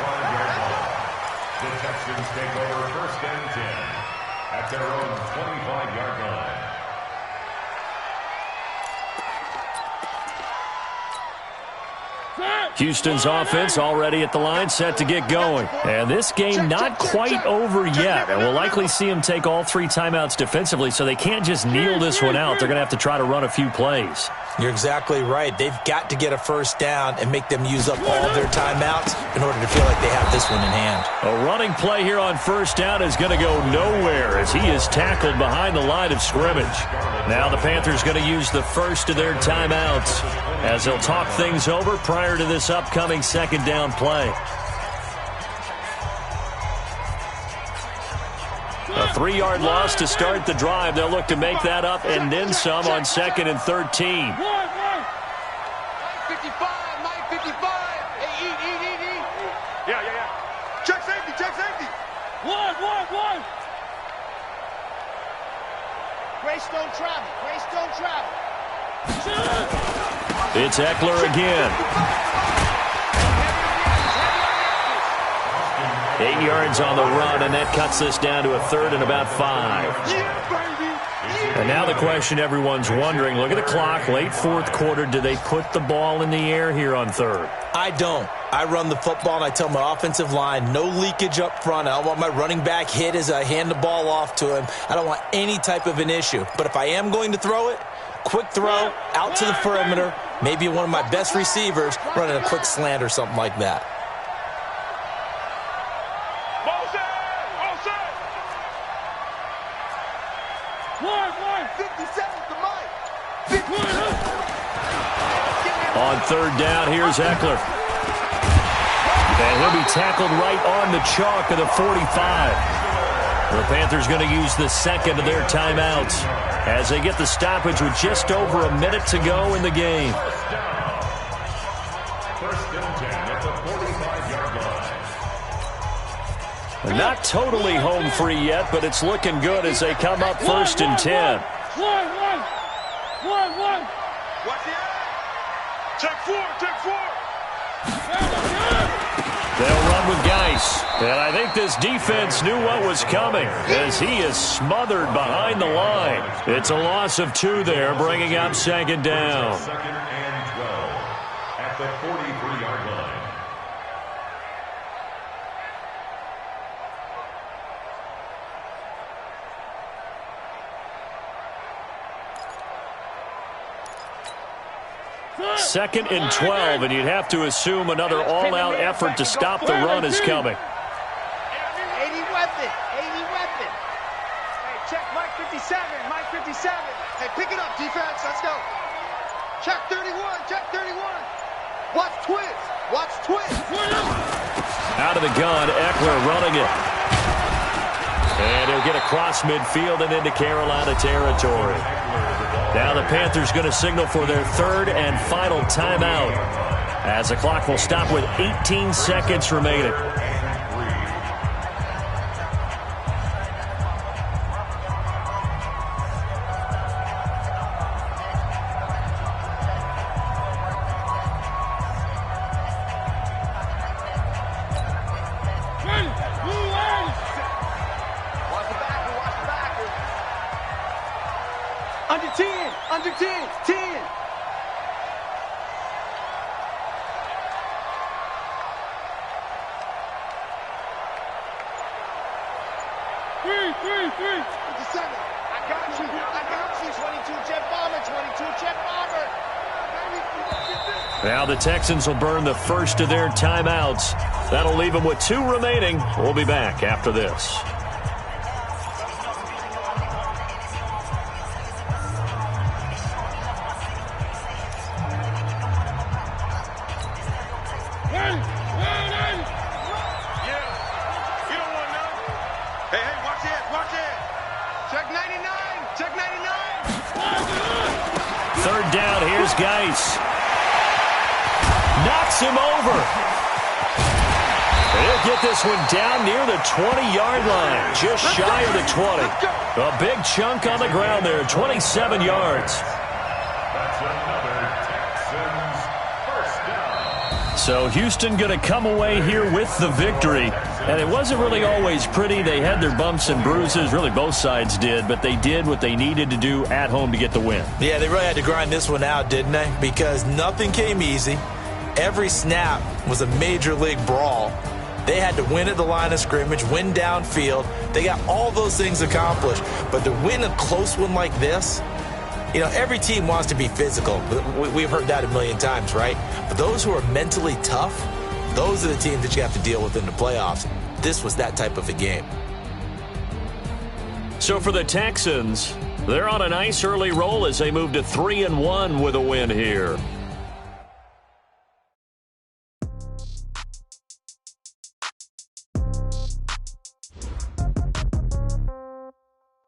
The Texans take over 1st and 10 at their own 25-yard line. Houston's offense already at the line, set to get going. And this game not quite over yet. And we'll likely see them take all 3 timeouts defensively, so they can't just kneel this one out. They're going to have to try to run a few plays. You're exactly right. They've got to get a first down and make them use up all their timeouts in order to feel like they have this one in hand. A running play here on first down is going to go nowhere as he is tackled behind the line of scrimmage. Now the Panthers going to use the first of their timeouts as they'll talk things over prior to this upcoming 2nd down play. A 3-yard loss to start the drive. They'll look to make that up and then some on 2nd and 13. 955, 955. Hey, eat. Yeah. Check safety. One. Grace don't travel. It's Eckler again. 8 yards on the run, and that cuts this down to a 3rd and about 5. And now the question everyone's wondering, look at the clock, late 4th quarter, do they put the ball in the air here on 3rd? I don't. I run the football, and I tell my offensive line, no leakage up front. I don't want my running back hit as I hand the ball off to him. I don't want any type of an issue. But if I am going to throw it, quick throw, out to the perimeter, maybe one of my best receivers running a quick slant or something like that. On 3rd down, here's Eckler. And he'll be tackled right on the chalk of the 45. The Panthers going to use the 2nd of their timeouts as they get the stoppage with just over a minute to go in the game. 1st and 10 at the 45-yard line. Not totally home free yet, but it's looking good as they come up 1st and 10. One. Watch the eye. Check 4. They'll run with Geis. And I think this defense knew what was coming as he is smothered behind the line. It's a loss of 2 there, bringing up 2nd down. 2nd and 12 at the 43-yard line. 2nd and 12, and you'd have to assume another all-out effort to stop the run is coming. 80 weapon. Hey, check Mike 57. Hey, pick it up, defense. Let's go. Check 31. Watch twist. Out of the gun, Eckler running it. And he'll get across midfield and into Carolina territory. Now the Panthers going to signal for their 3rd and final timeout, as the clock will stop with 18 seconds remaining. Under 10. 10. Three. 57. I got you. 22 jet bomber. Now the Texans will burn the first of their timeouts. That'll leave them with 2 remaining. We'll be back after this. Third down, here's Geis. Knocks him over. He'll get this one down near the 20-yard line, just shy of the 20. A big chunk on the ground there, 27 yards. That's another Texans first down. So Houston going to come away here with the victory. And it wasn't really always pretty. They had their bumps and bruises. Really, both sides did. But they did what they needed to do at home to get the win. Yeah, they really had to grind this one out, didn't they? Because nothing came easy. Every snap was a major league brawl. They had to win at the line of scrimmage, win downfield. They got all those things accomplished. But to win a close one like this, you know, every team wants to be physical. We've heard that a million times, right? But those who are mentally tough, those are the teams that you have to deal with in the playoffs. This was that type of a game. So for the Texans, they're on a nice early roll as they move to 3-1 with a win here.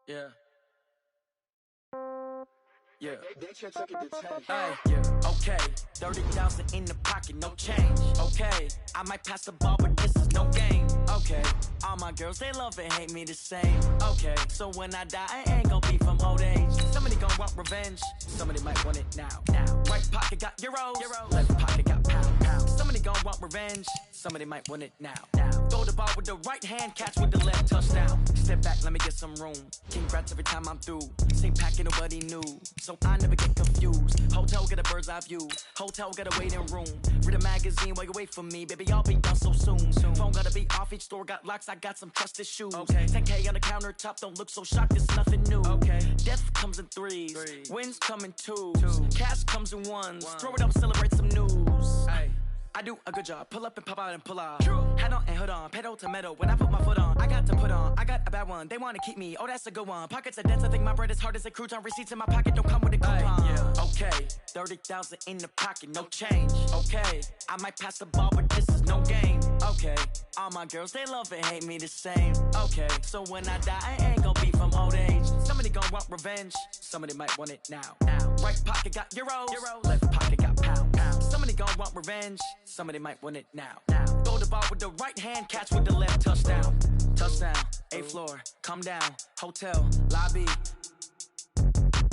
Yeah. Okay. 30,000 in the pocket, no change. Okay. I might pass the ball, but this is no game. Okay. All my girls, they love and hate me the same. Okay. So when I die, I ain't gonna be from old age. Somebody gonna want revenge. Somebody might want it now. Right pocket got euros. Left pocket got pound. Somebody gonna want revenge. Somebody might want it now. Throw the ball with the right hand, catch with the left, touchdown. Step back, let me get some room. Congrats every time I'm through. Same packet, nobody knew. So I never get confused. Hotel get a bird's eye view. Hotel got a waiting room. Read a magazine while you wait for me. Baby, I'll be done so soon. Phone gotta be off, each store got locks. I got some trusted shoes. 10K on the countertop, don't look so shocked, it's nothing new. Death comes in threes. Wins come in twos. Cash comes in ones. Throw it up, celebrate some news. I do a good job. Pull up and pop out and pull out. Head on and hood on. Pedal to metal. When I put my foot on, I got to put on. I got a bad one. They want to keep me. Oh, that's a good one. Pockets are dense. I think my bread is hard as a crouton. Receipts in my pocket don't come with a coupon. Okay. 30,000 in the pocket. No change. Okay. I might pass the ball, but this is no game. Okay. All my girls, they love and hate me the same. Okay. So when I die, I ain't gonna be from old age. Somebody gonna want revenge. Somebody might want it now. Right pocket got euros. Left pocket got pound. Somebody gonna want revenge. Somebody might want it now. Throw the ball with the right hand, catch with the left, touchdown. Touchdown, 8th floor, come down, hotel, lobby.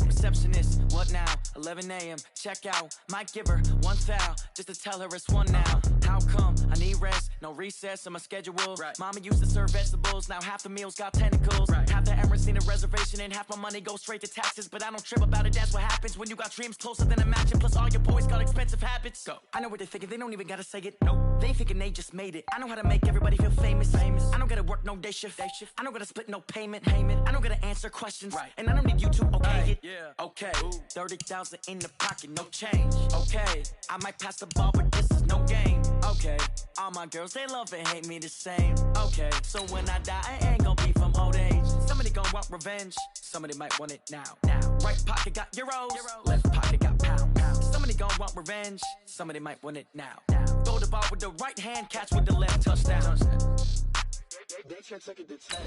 Receptionist, what now? 11 a.m., check out. Might give her one foul, just to tell her it's one now. How come? I need rest, no recess on my schedule. Mama used to serve vegetables, now half the meals got tentacles. Half the errands need a reservation and half my money goes straight to taxes. But I don't trip about it, that's what happens when you got dreams closer than a match. And plus all your boys gotta expensive habits. Go. I know what they're thinking, they don't even gotta say it. No, they thinking they just made it. I know how to make everybody feel famous. I don't gotta work no day shift. I don't gotta split no payment. I don't gotta answer questions. Right. And I don't need you to okay it. Yeah. Okay. 30,000 in the pocket, no change. Okay. I might pass the ball, but this is no game. Okay. All my girls, they love and hate me the same. Okay. So when I die, I ain't gonna be from old age. Somebody gonna want revenge. Somebody might want it now. Right pocket got euros. Left pocket got pounds. Somebody gonna want revenge. Somebody might want it now. Throw the ball with the right hand, catch with the left, touchdown. They can't take it to 10.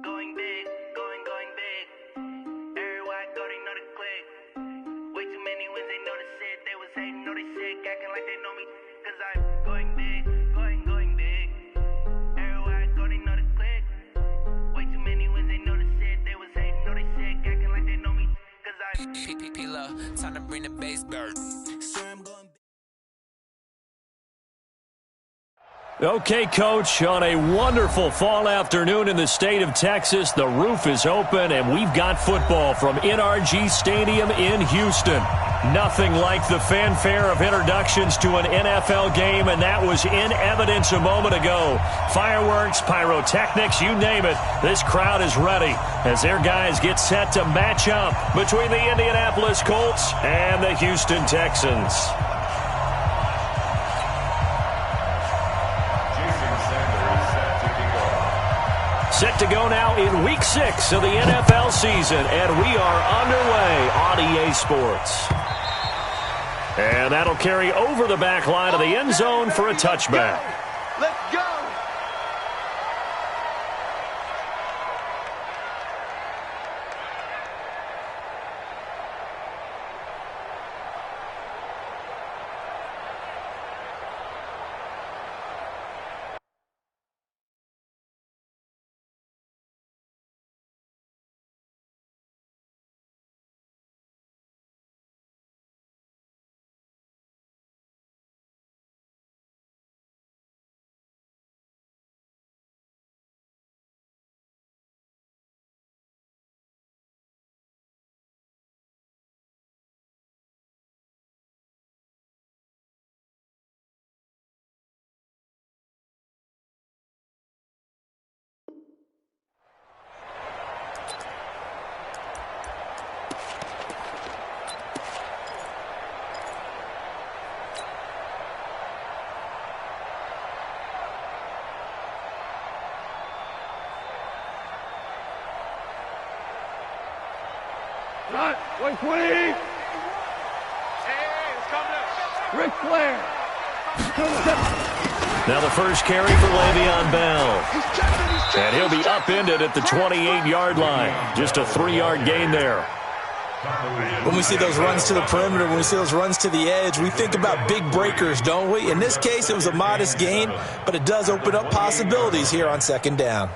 Going big, going big. Everywhere I go, they know the click. Way too many wins, they know the shit. They was hating, know they sick, acting like they know me. Cause I'm going big, going big. Everywhere I go, they know the click. Way too many wins, they know the shit. They was hating, know they sick, acting like they know me. Cause I'm P-P-P-Love, time to bring the bass bird. sure I'm going big. Okay, Coach, on a wonderful fall afternoon in the state of Texas, the roof is open, and we've got football from NRG Stadium in Houston. Nothing like the fanfare of introductions to an NFL game, and that was in evidence a moment ago. Fireworks, pyrotechnics, you name it, this crowd is ready as their guys get set to match up between the Indianapolis Colts and the Houston Texans. Set to go now in Week 6 of the NFL season, and we are underway on EA Sports. And that'll carry over the back line of the end zone for a touchback. Let's go! Right, 120. Hey, it's coming up. Ric Flair. Now the first carry for Le'Veon Bell. And he'll be upended at the 28-yard line. Just a 3-yard gain there. When we see those runs to the perimeter, when we see those runs to the edge, we think about big breakers, don't we? In this case, it was a modest gain, but it does open up possibilities here on second down.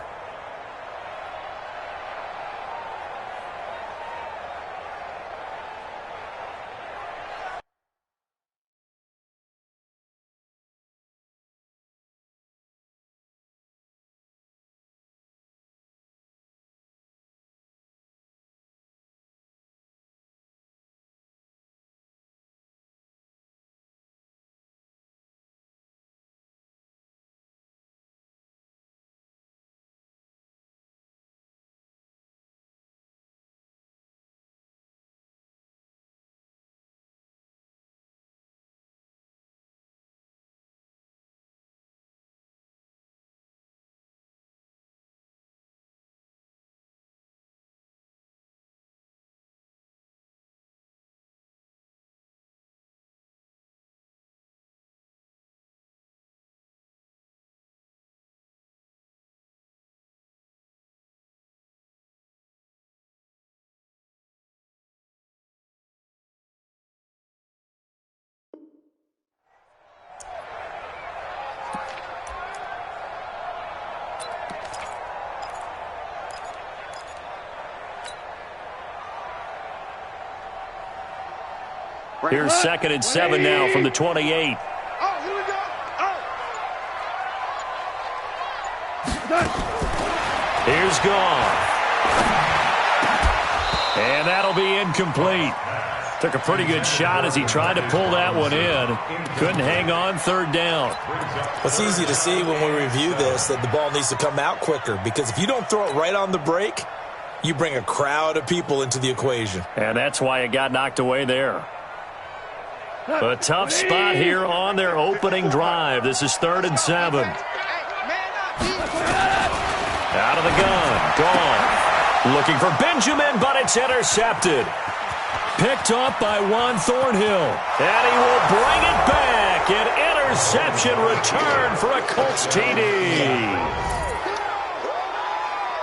Here's 2nd and 7 now from the 28. Oh, here we go. Oh. Here's gone. And that'll be incomplete. Took a pretty good shot as he tried to pull that one in. Couldn't hang on, 3rd down. It's easy to see when we review this that the ball needs to come out quicker, because if you don't throw it right on the break, you bring a crowd of people into the equation. And that's why it got knocked away there. A tough spot here on their opening drive. This is 3rd and 7. Out of the gun. Gone. Looking for Benjamin, but it's intercepted. Picked up by Juan Thornhill. And he will bring it back. An interception return for a Colts TD.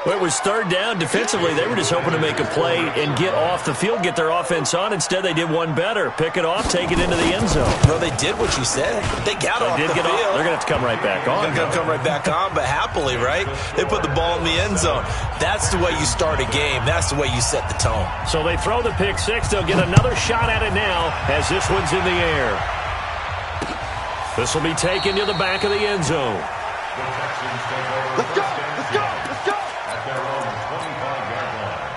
Well, it was 3rd down. Defensively, they were just hoping to make a play and get off the field, get their offense on. Instead, they did one better. Pick it off, take it into the end zone. Well, they did what you said. They got off the field. They're going to have to come right back on. They're going to come right back on, but happily, right? They put the ball in the end zone. That's the way you start a game. That's the way you set the tone. So they throw the pick six. They'll get another shot at it now as this one's in the air. This will be taken to the back of the end zone. Let's go. Let's go. Let's go. At their own 25-yard line.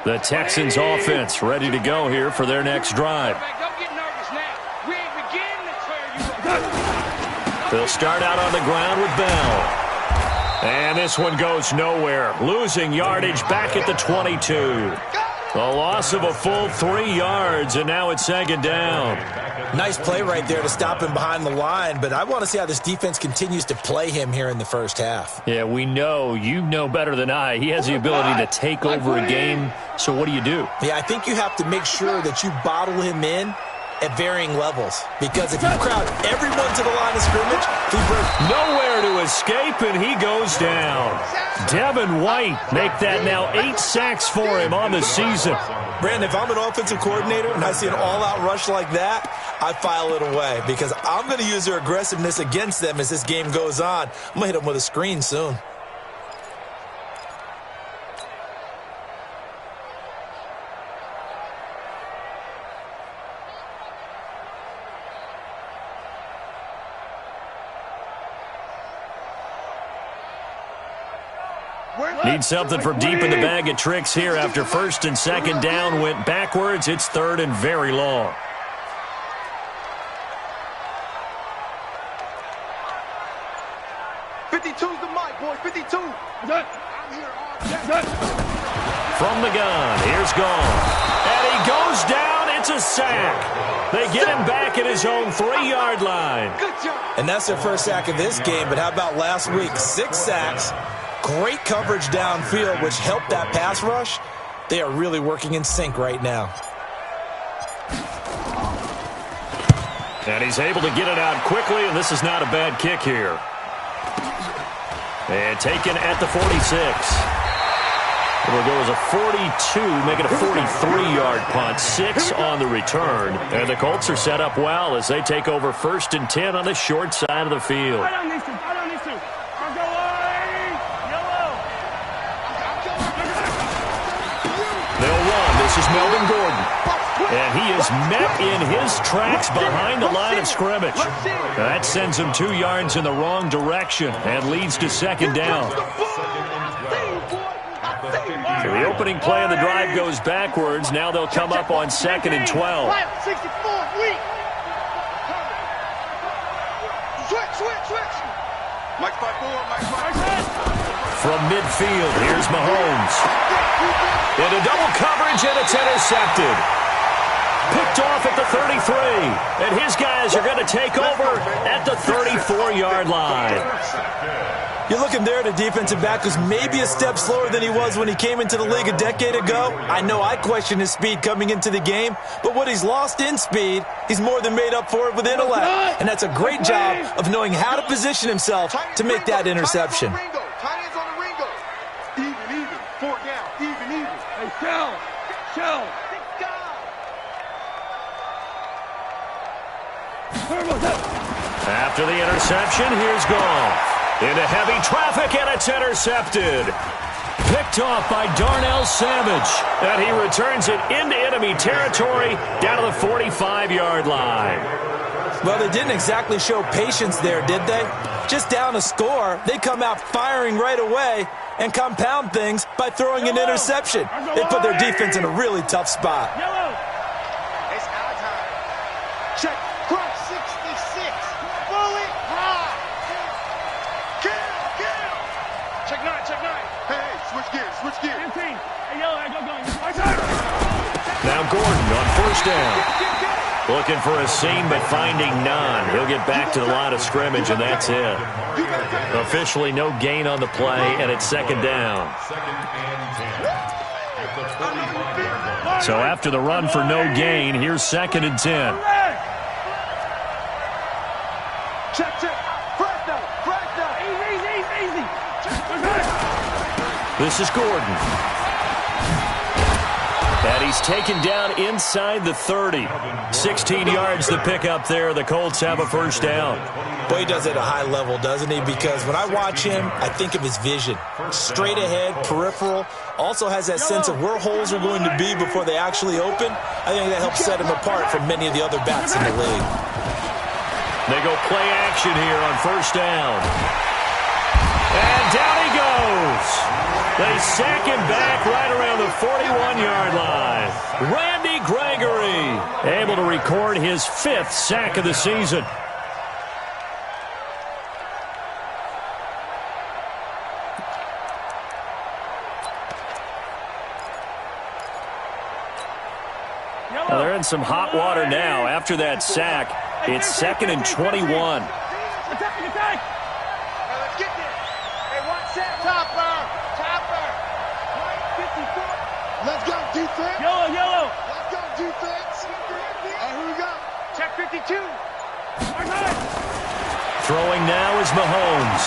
The Texans offense ready to go here for their next drive. Don't get nervous now. We ain't beginning to clear you up. They'll start out on the ground with Bell. And this one goes nowhere. Losing yardage back at the 22. The loss of a full 3 yards, and now it's 2nd down. Nice play right there to stop him behind the line, but I want to see how this defense continues to play him here in the first half. Yeah, we know. You know better than I. He has the ability to take over a game, so what do you do? Yeah, I think you have to make sure that you bottle him in at varying levels, because if you crowd everyone to the line of scrimmage, he breaks. Nowhere to escape, and he goes down. Devin White make that now 8 sacks for him on the season. Brandon, if I'm an offensive coordinator and I see an all-out rush like that, I file it away, because I'm going to use their aggressiveness against them as this game goes on. I'm going to hit them with a screen soon. Need something from deep in the bag of tricks here after 1st and 2nd down went backwards. It's 3rd and very long. The mic, boys. 52. I'm here all day. From the gun, here's gone. And he goes down. It's a sack. They get him back at his own 3-yard line. Good job. And that's their first sack of this game, but how about last week? 6 sacks, great coverage downfield, which helped that pass rush. They are really working in sync right now. And he's able to get it out quickly, and this is not a bad kick here. And taken at the 46. It'll go as a 42, make it a 43-yard punt. 6 on the return. And the Colts are set up well as they take over 1st and 10 on the short side of the field. I don't need to. I'll go yellow. They'll run. This is Melvin Gordon. And he is met in his tracks behind the line of scrimmage. That sends him 2 yards in the wrong direction and leads to 2nd down. So the opening play of the drive goes backwards. Now they'll come up on 2nd and 12. Switch. Mike 5-4. From midfield, here's Mahomes. Into double coverage, and it's intercepted. Picked off at the 33. And his guys are going to take over at the 34-yard line. You're looking there at a defensive back who's maybe a step slower than he was when he came into the league a decade ago. I know I questioned his speed coming into the game, but what he's lost in speed, he's more than made up for it with intellect. And that's a great job of knowing how to position himself to make that interception. Tight ends on the Ringo. Even. 4 down. Even. Hey, Shell. After the interception, here's Goff. Into heavy traffic, and it's intercepted. Picked off by Darnell Savage. And he returns it into enemy territory down to the 45-yard line. Well, they didn't exactly show patience there, did they? Just down a score, they come out firing right away and compound things by throwing an interception. They put their defense in a really tough spot. It's our time. Check. Cross 66. Bullet high. Kill. Check 9. Hey, switch gears. 15. Hey, yellow, I go. Now Gordon on first down. Looking for a seam, but finding none. He'll get back to the line of scrimmage, and that's it. Officially no gain on the play, and it's second down. So after the run for no gain, here's 2nd and 10. Check. Fresh down. Easy. This is Gordon. And he's taken down inside the 30. 16 yards to pick up there. The Colts have a first down. Boy, he does it at a high level, doesn't he? Because when I watch him, I think of his vision. Straight ahead, peripheral. Also has that sense of where holes are going to be before they actually open. I think that helps set him apart from many of the other backs in the league. They go play action here on first down. And down he goes. They sack him back right around the 41-yard line. Randy Gregory able to record his 5th sack of the season. Well, they're in some hot water now. After that sack, it's 2nd and 21. Attack! Let's get this. Hey, watch that. Topper. 54. Let's go, defense. Yellow. Let's go, defense. Who we got? Check 52. Throwing now is Mahomes.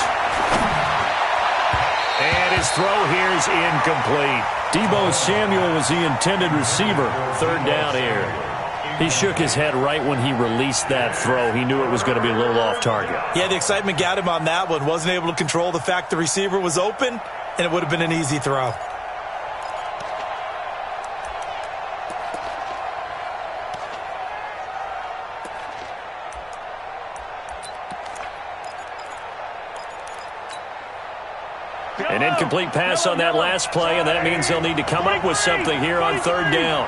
And his throw here is incomplete. Deebo Samuel was the intended receiver. 3rd down here. He shook his head right when he released that throw. He knew it was going to be a little off target. Yeah, the excitement got him on that one. Wasn't able to control the fact the receiver was open, and it would have been an easy throw. An incomplete pass on that last play, and that means they'll need to come up with something here on 3rd down.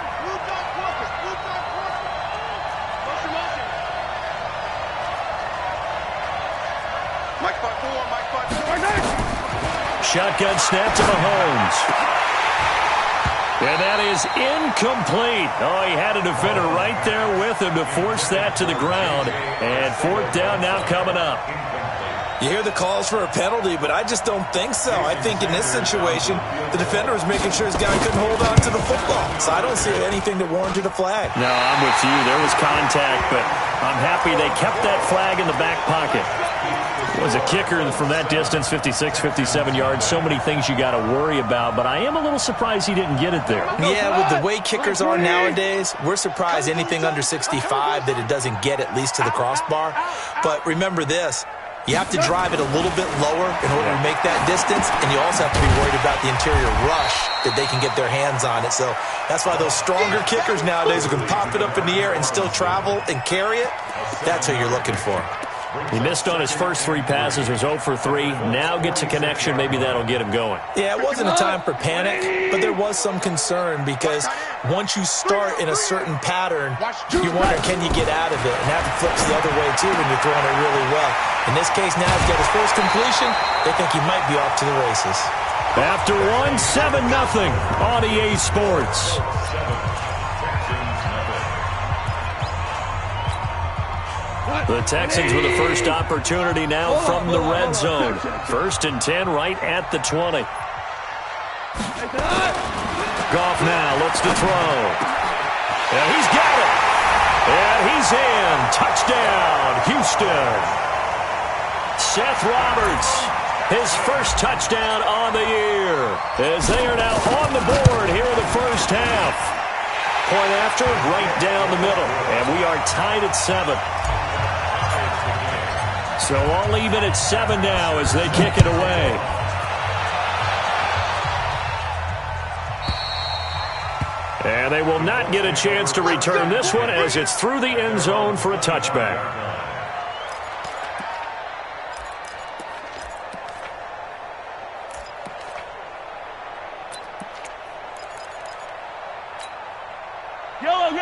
Shotgun snap to Mahomes. And that is incomplete. Oh, he had a defender right there with him to force that to the ground. And 4th down now coming up. You hear the calls for a penalty, but I just don't think so. I think in this situation, the defender was making sure his guy couldn't hold on to the football. So I don't see anything that warranted a flag. No, I'm with you. There was contact, but I'm happy they kept that flag in the back pocket. It was a kicker from that distance, 56, 57 yards. So many things you got to worry about, but I am a little surprised he didn't get it there. Yeah, with the way kickers are nowadays, we're surprised anything under 65 that it doesn't get at least to the crossbar. But remember this. You have to drive it a little bit lower in order to make that distance, and you also have to be worried about the interior rush that they can get their hands on it. So that's why those stronger kickers nowadays who can pop it up in the air and still travel and carry it, that's who you're looking for. He missed on his first 3 passes, was 0 for 3. Now gets a connection. Maybe that'll get him going. Yeah, it wasn't a time for panic, but there was some concern because once you start in a certain pattern, you wonder, can you get out of it? And that flips the other way, too, when you're throwing it really well. In this case, now he's got his first completion. They think he might be off to the races. After 7-0 on EA Sports. What? The Texans with the first opportunity now from the red zone. 1st and 10 right at the 20. Goff now looks to throw. And he's got it. And he's in. Touchdown, Houston. Seth Roberts, his first touchdown on the year, as they are now on the board here in the first half. Point after, right down the middle. And we are tied at 7. So all even at 7 now as they kick it away. And they will not get a chance to return this one as it's through the end zone for a touchback.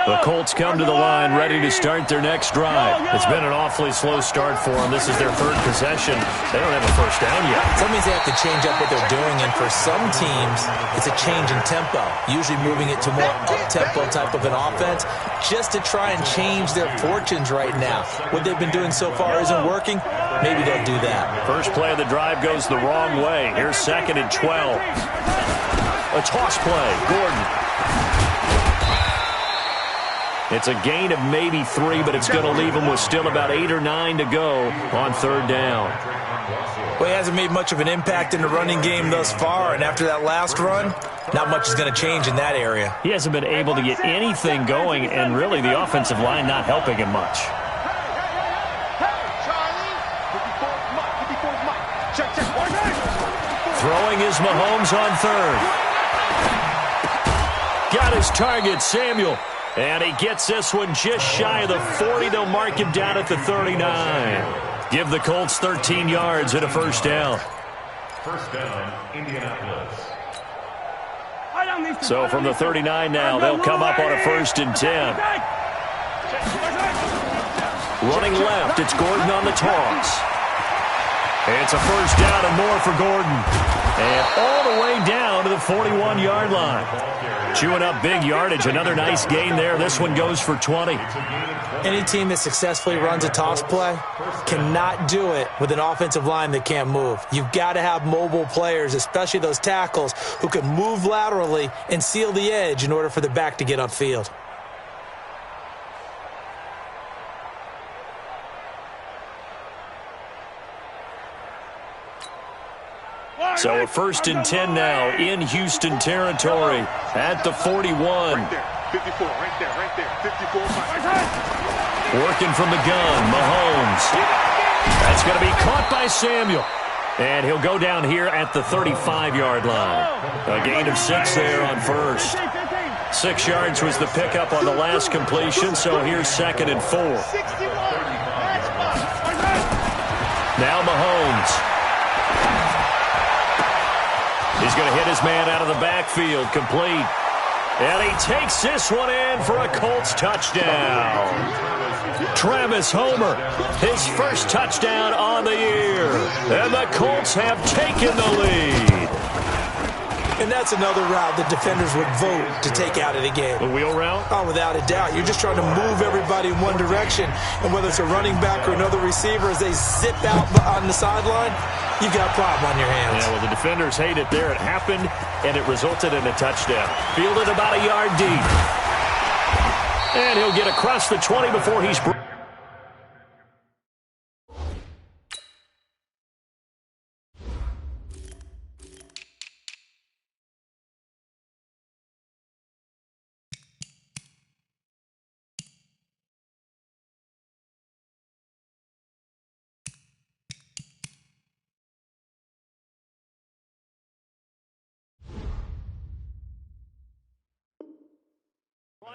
The Colts come to the line ready to start their next drive. It's been an awfully slow start for them. This is their 3rd possession. They don't have a first down yet. That means they have to change up what they're doing, and for some teams, it's a change in tempo, usually moving it to more up-tempo type of an offense just to try and change their fortunes right now. What they've been doing so far isn't working. Maybe they'll do that. First play of the drive goes the wrong way. Here's 2nd and 12. A toss play. Gordon. It's a gain of maybe 3, but it's going to leave him with still about 8 or 9 to go on 3rd down. Well, he hasn't made much of an impact in the running game thus far, and after that last run, not much is going to change in that area. He hasn't been able to get anything going, and really the offensive line not helping him much. Throwing is Mahomes on 3rd. Got his target, Samuel. And he gets this one just shy of the 40. They'll mark him down at the 39. Give the Colts 13 yards and a first down. First down, Indianapolis. So from the 39 now, they'll come up on a 1st and 10. Running left, it's Gordon on the toss. It's a first down and more for Gordon. And all the way down to the 41-yard line. Chewing up big yardage. Another nice gain there. This one goes for 20. Any team that successfully runs a toss play cannot do it with an offensive line that can't move. You've got to have mobile players, especially those tackles, who can move laterally and seal the edge in order for the back to get upfield. So a 1st and 10 now in Houston territory at the 41. Right there, 54, right there, 54. Working from the gun, Mahomes. That's going to be caught by Samuel. And he'll go down here at the 35-yard line. A gain of 6 there on 1st. 6 yards was the pickup on the last completion, so here's 2nd and 4. Now Mahomes. He's going to hit his man out of the backfield, complete. And he takes this one in for a Colts touchdown. Travis Homer, his first touchdown on the year. And the Colts have taken the lead. And that's another route the defenders would vote to take out of the game. The wheel route? Oh, without a doubt. You're just trying to move everybody in one direction. And whether it's a running back or another receiver, as they zip out on the sideline, you've got a problem on your hands. Yeah, well, the defenders hate it there. It happened, and it resulted in a touchdown. Fielded about a yard deep. And he'll get across the 20 before he's...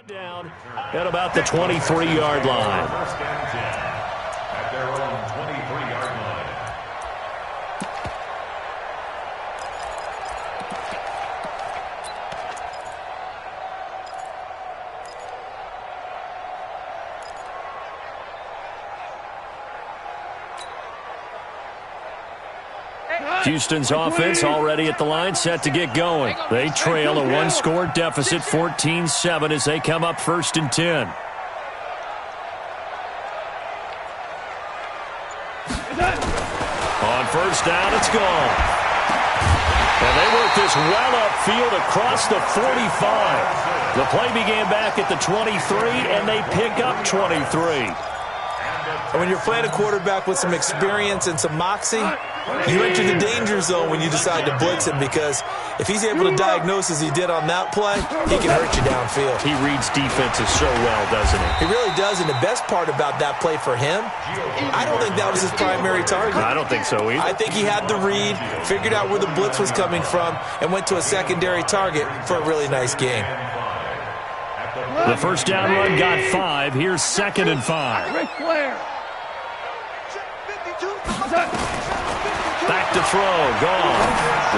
down at about the 23-yard line. First and 10 at their own 23-yard line. Houston's offense already at the line, set to get going. They trail a one-score deficit, 14-7, as they come up 1st and 10. it's gone. And they work this well upfield across the 45. The play began back at the 23, and they pick up 23. And when you're playing a quarterback with some experience and some moxie, you enter the danger zone when you decide to blitz him, because if he's able to diagnose as he did on that play, he can hurt you downfield. He reads defenses so well, doesn't he? He really does, and the best part about that play for him, I don't think that was his primary target. I don't think so either. I think he had the read, figured out where the blitz was coming from, and went to a secondary target for a really nice game. The first down run got 5. Here's 2nd and 5. Ric Flair. Back to throw. Gone.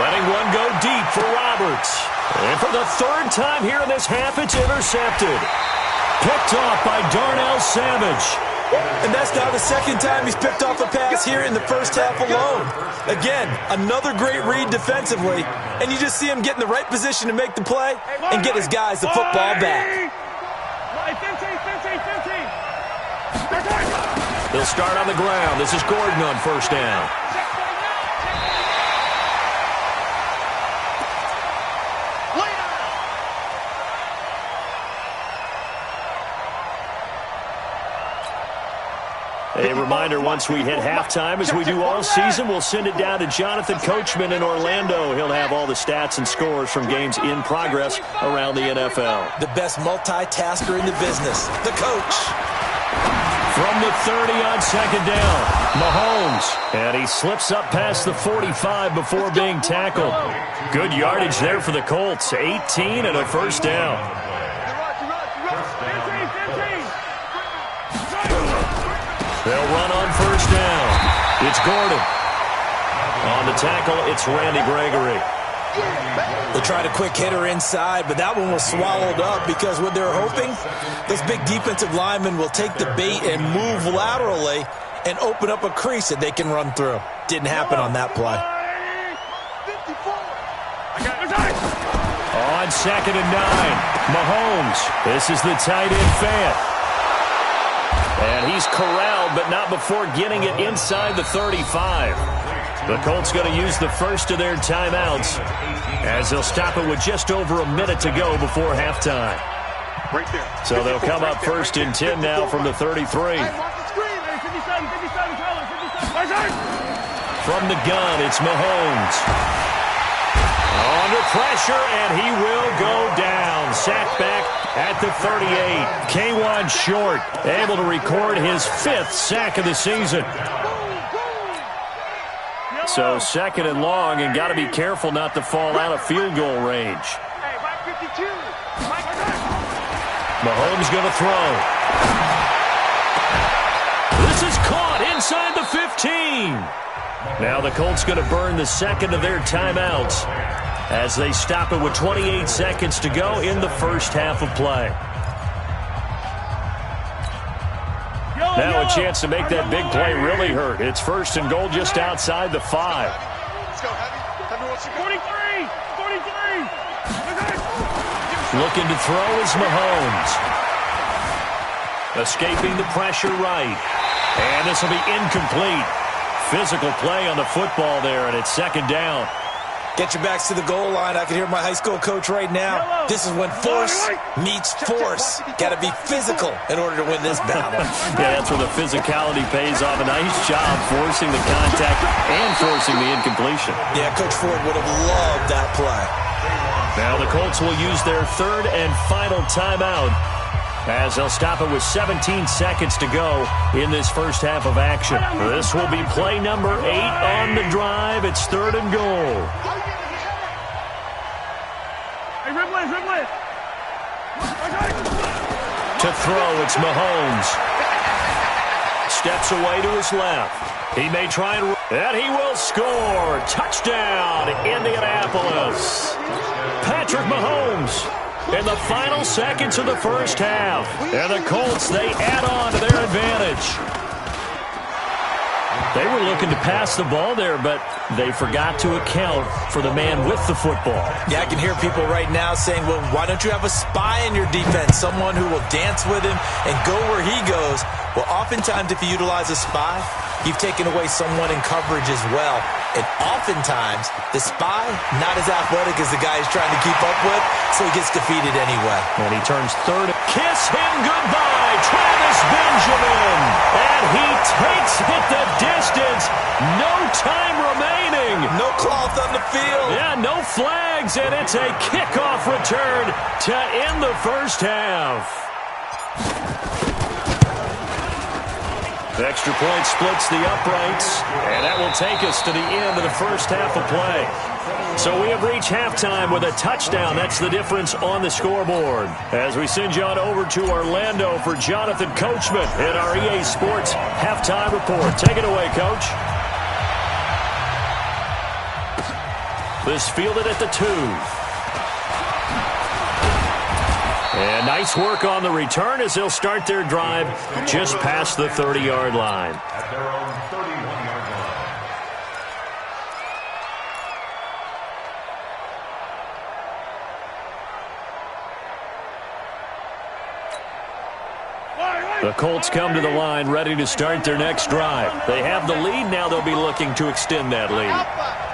Letting one go deep for Roberts. And for the 3rd time here in this half, it's intercepted. Picked off by Darnell Savage. And that's now the 2nd time he's picked off a pass here in the first half alone. Again, another great read defensively, and you just see him get in the right position to make the play and get his guys the football back. 15. They'll start on the ground. This is Gordon on first down. A reminder, once we hit halftime, as we do all season, we'll send it down to Jonathan Coachman in Orlando. He'll have all the stats and scores from games in progress around the NFL. The best multitasker in the business, the coach. From the 30 on 2nd down, Mahomes. And he slips up past the 45 before being tackled. Good yardage there for the Colts. 18 and a first down. They'll run on first down. It's Gordon. On the tackle, it's Randy Gregory. They tried a quick hitter inside, but that one was swallowed up because what they're hoping, those big defensive linemen will take the bait and move laterally and open up a crease that they can run through. Didn't happen on that play. On 2nd and 9, Mahomes. This is the tight end fan. And he's corralled, but not before getting it inside the 35. The Colts going to use the first of their timeouts as they'll stop it with just over a minute to go before halftime. So they'll come up 1st and 10 now from the 33. From the gun, it's Mahomes. Under pressure, and he will go down. Sacked back at the 38. K'Wan Short able to record his 5th sack of the season. So 2nd and long, and got to be careful not to fall out of field goal range. Mahomes going to throw. This is caught inside the 15. Now the Colts going to burn the 2nd of their timeouts as they stop it with 28 seconds to go in the first half of play. Now a chance to make that big play really hurt. It's 1st and goal just outside the 5. Let's go, Heavy. 43. Looking to throw is Mahomes. Escaping the pressure right. And this will be incomplete. Physical play on the football there, and it's 2nd down. Get your backs to the goal line. I can hear my high school coach right now. This is when force meets force. Got to be physical in order to win this battle. Yeah, that's where the physicality pays off. A nice job forcing the contact and forcing the incompletion. Yeah, Coach Ford would have loved that play. Now the Colts will use their 3rd and final timeout as they'll stop it with 17 seconds to go in this first half of action. This will be play number 8 on the drive. It's 3rd and goal. To throw, it's Mahomes. Steps away to his left. He may try and he will score. Touchdown, Indianapolis. Patrick Mahomes in the final seconds of the first half. And the Colts, they add on to their advantage. They were looking to pass the ball there, but they forgot to account for the man with the football. Yeah, I can hear people right now saying, well, why don't you have a spy in your defense, someone who will dance with him and go where he goes? Well, oftentimes if you utilize a spy, you've taken away someone in coverage as well. And oftentimes, the spy, not as athletic as the guy he's trying to keep up with, so he gets defeated anyway. And he turns third. Kiss him goodbye, Travis Benjamin. And he takes it the distance. No time remaining. No cloth on the field. Yeah, no flags, and it's a kickoff return to end the first half. The extra point splits the uprights, and that will take us to the end of the first half of play. So we have reached halftime with a touchdown. That's the difference on the scoreboard. As we send you on over to Orlando for Jonathan Coachman in our EA Sports halftime report. Take it away, Coach. This fielded at the 2. And nice work on the return as they'll start their drive just past the 30-yard line. At their own 31-yard line. The Colts come to the line ready to start their next drive. They have the lead. Now they'll be looking to extend that lead.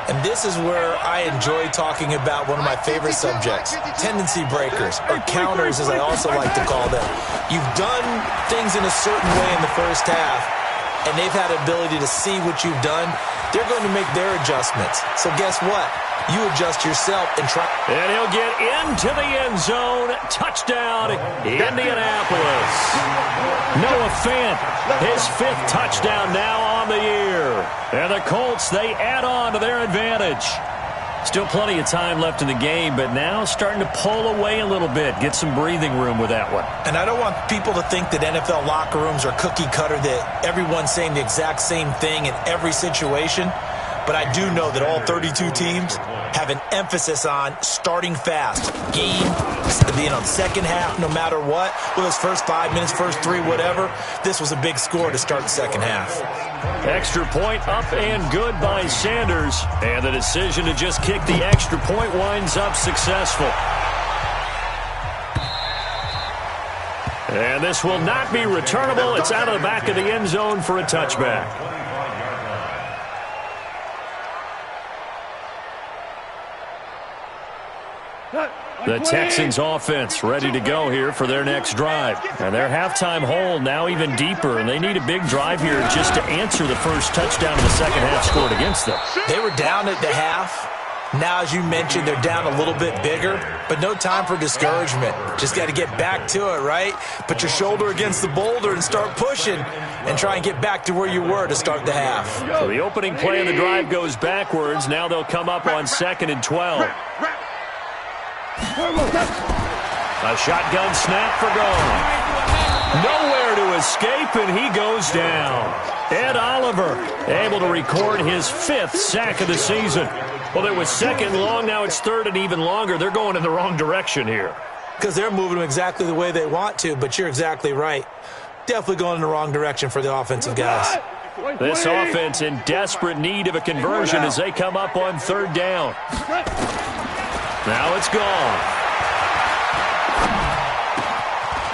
And this is where I enjoy talking about one of my favorite subjects, tendency breakers, or counters as I also like to call them. You've done things in a certain way in the first half, and they've had the ability to see what you've done. They're going to make their adjustments. So guess what? You adjust yourself and try. And he'll get into the end zone. Touchdown, Indianapolis. Noah Fant, his 5th touchdown now on the year. And the Colts, they add on to their advantage. Still plenty of time left in the game, but now starting to pull away a little bit. Get some breathing room with that one. And I don't want people to think that NFL locker rooms are cookie cutter, that everyone's saying the exact same thing in every situation. But I do know that all 32 teams have an emphasis on starting fast. Game, being on second half no matter what. Whether it's first 5 minutes, first 3, whatever. This was a big score to start the second half. Extra point up and good by Sanders. And the decision to just kick the extra point winds up successful. And this will not be returnable. It's out of the back of the end zone for a touchback. The Texans offense ready to go here for their next drive. And their halftime hole now even deeper, and they need a big drive here just to answer the first touchdown of the second half scored against them. They were down at the half. Now, as you mentioned, they're down a little bit bigger, but no time for discouragement. Just got to get back to it, right? Put your shoulder against the boulder and start pushing and try and get back to where you were to start the half. So the opening play of the drive goes backwards. Now they'll come up on 2nd and 12. A shotgun snap for goal. Nowhere to escape, and he goes down. Ed Oliver able to record his 5th sack of the season. Well, it was 2nd long. Now it's 3rd and even longer. They're going in the wrong direction here. Because they're moving them exactly the way they want to, but you're exactly right. Definitely going in the wrong direction for the offensive guys. This offense in desperate need of a conversion as they come up on 3rd down. Now it's gone.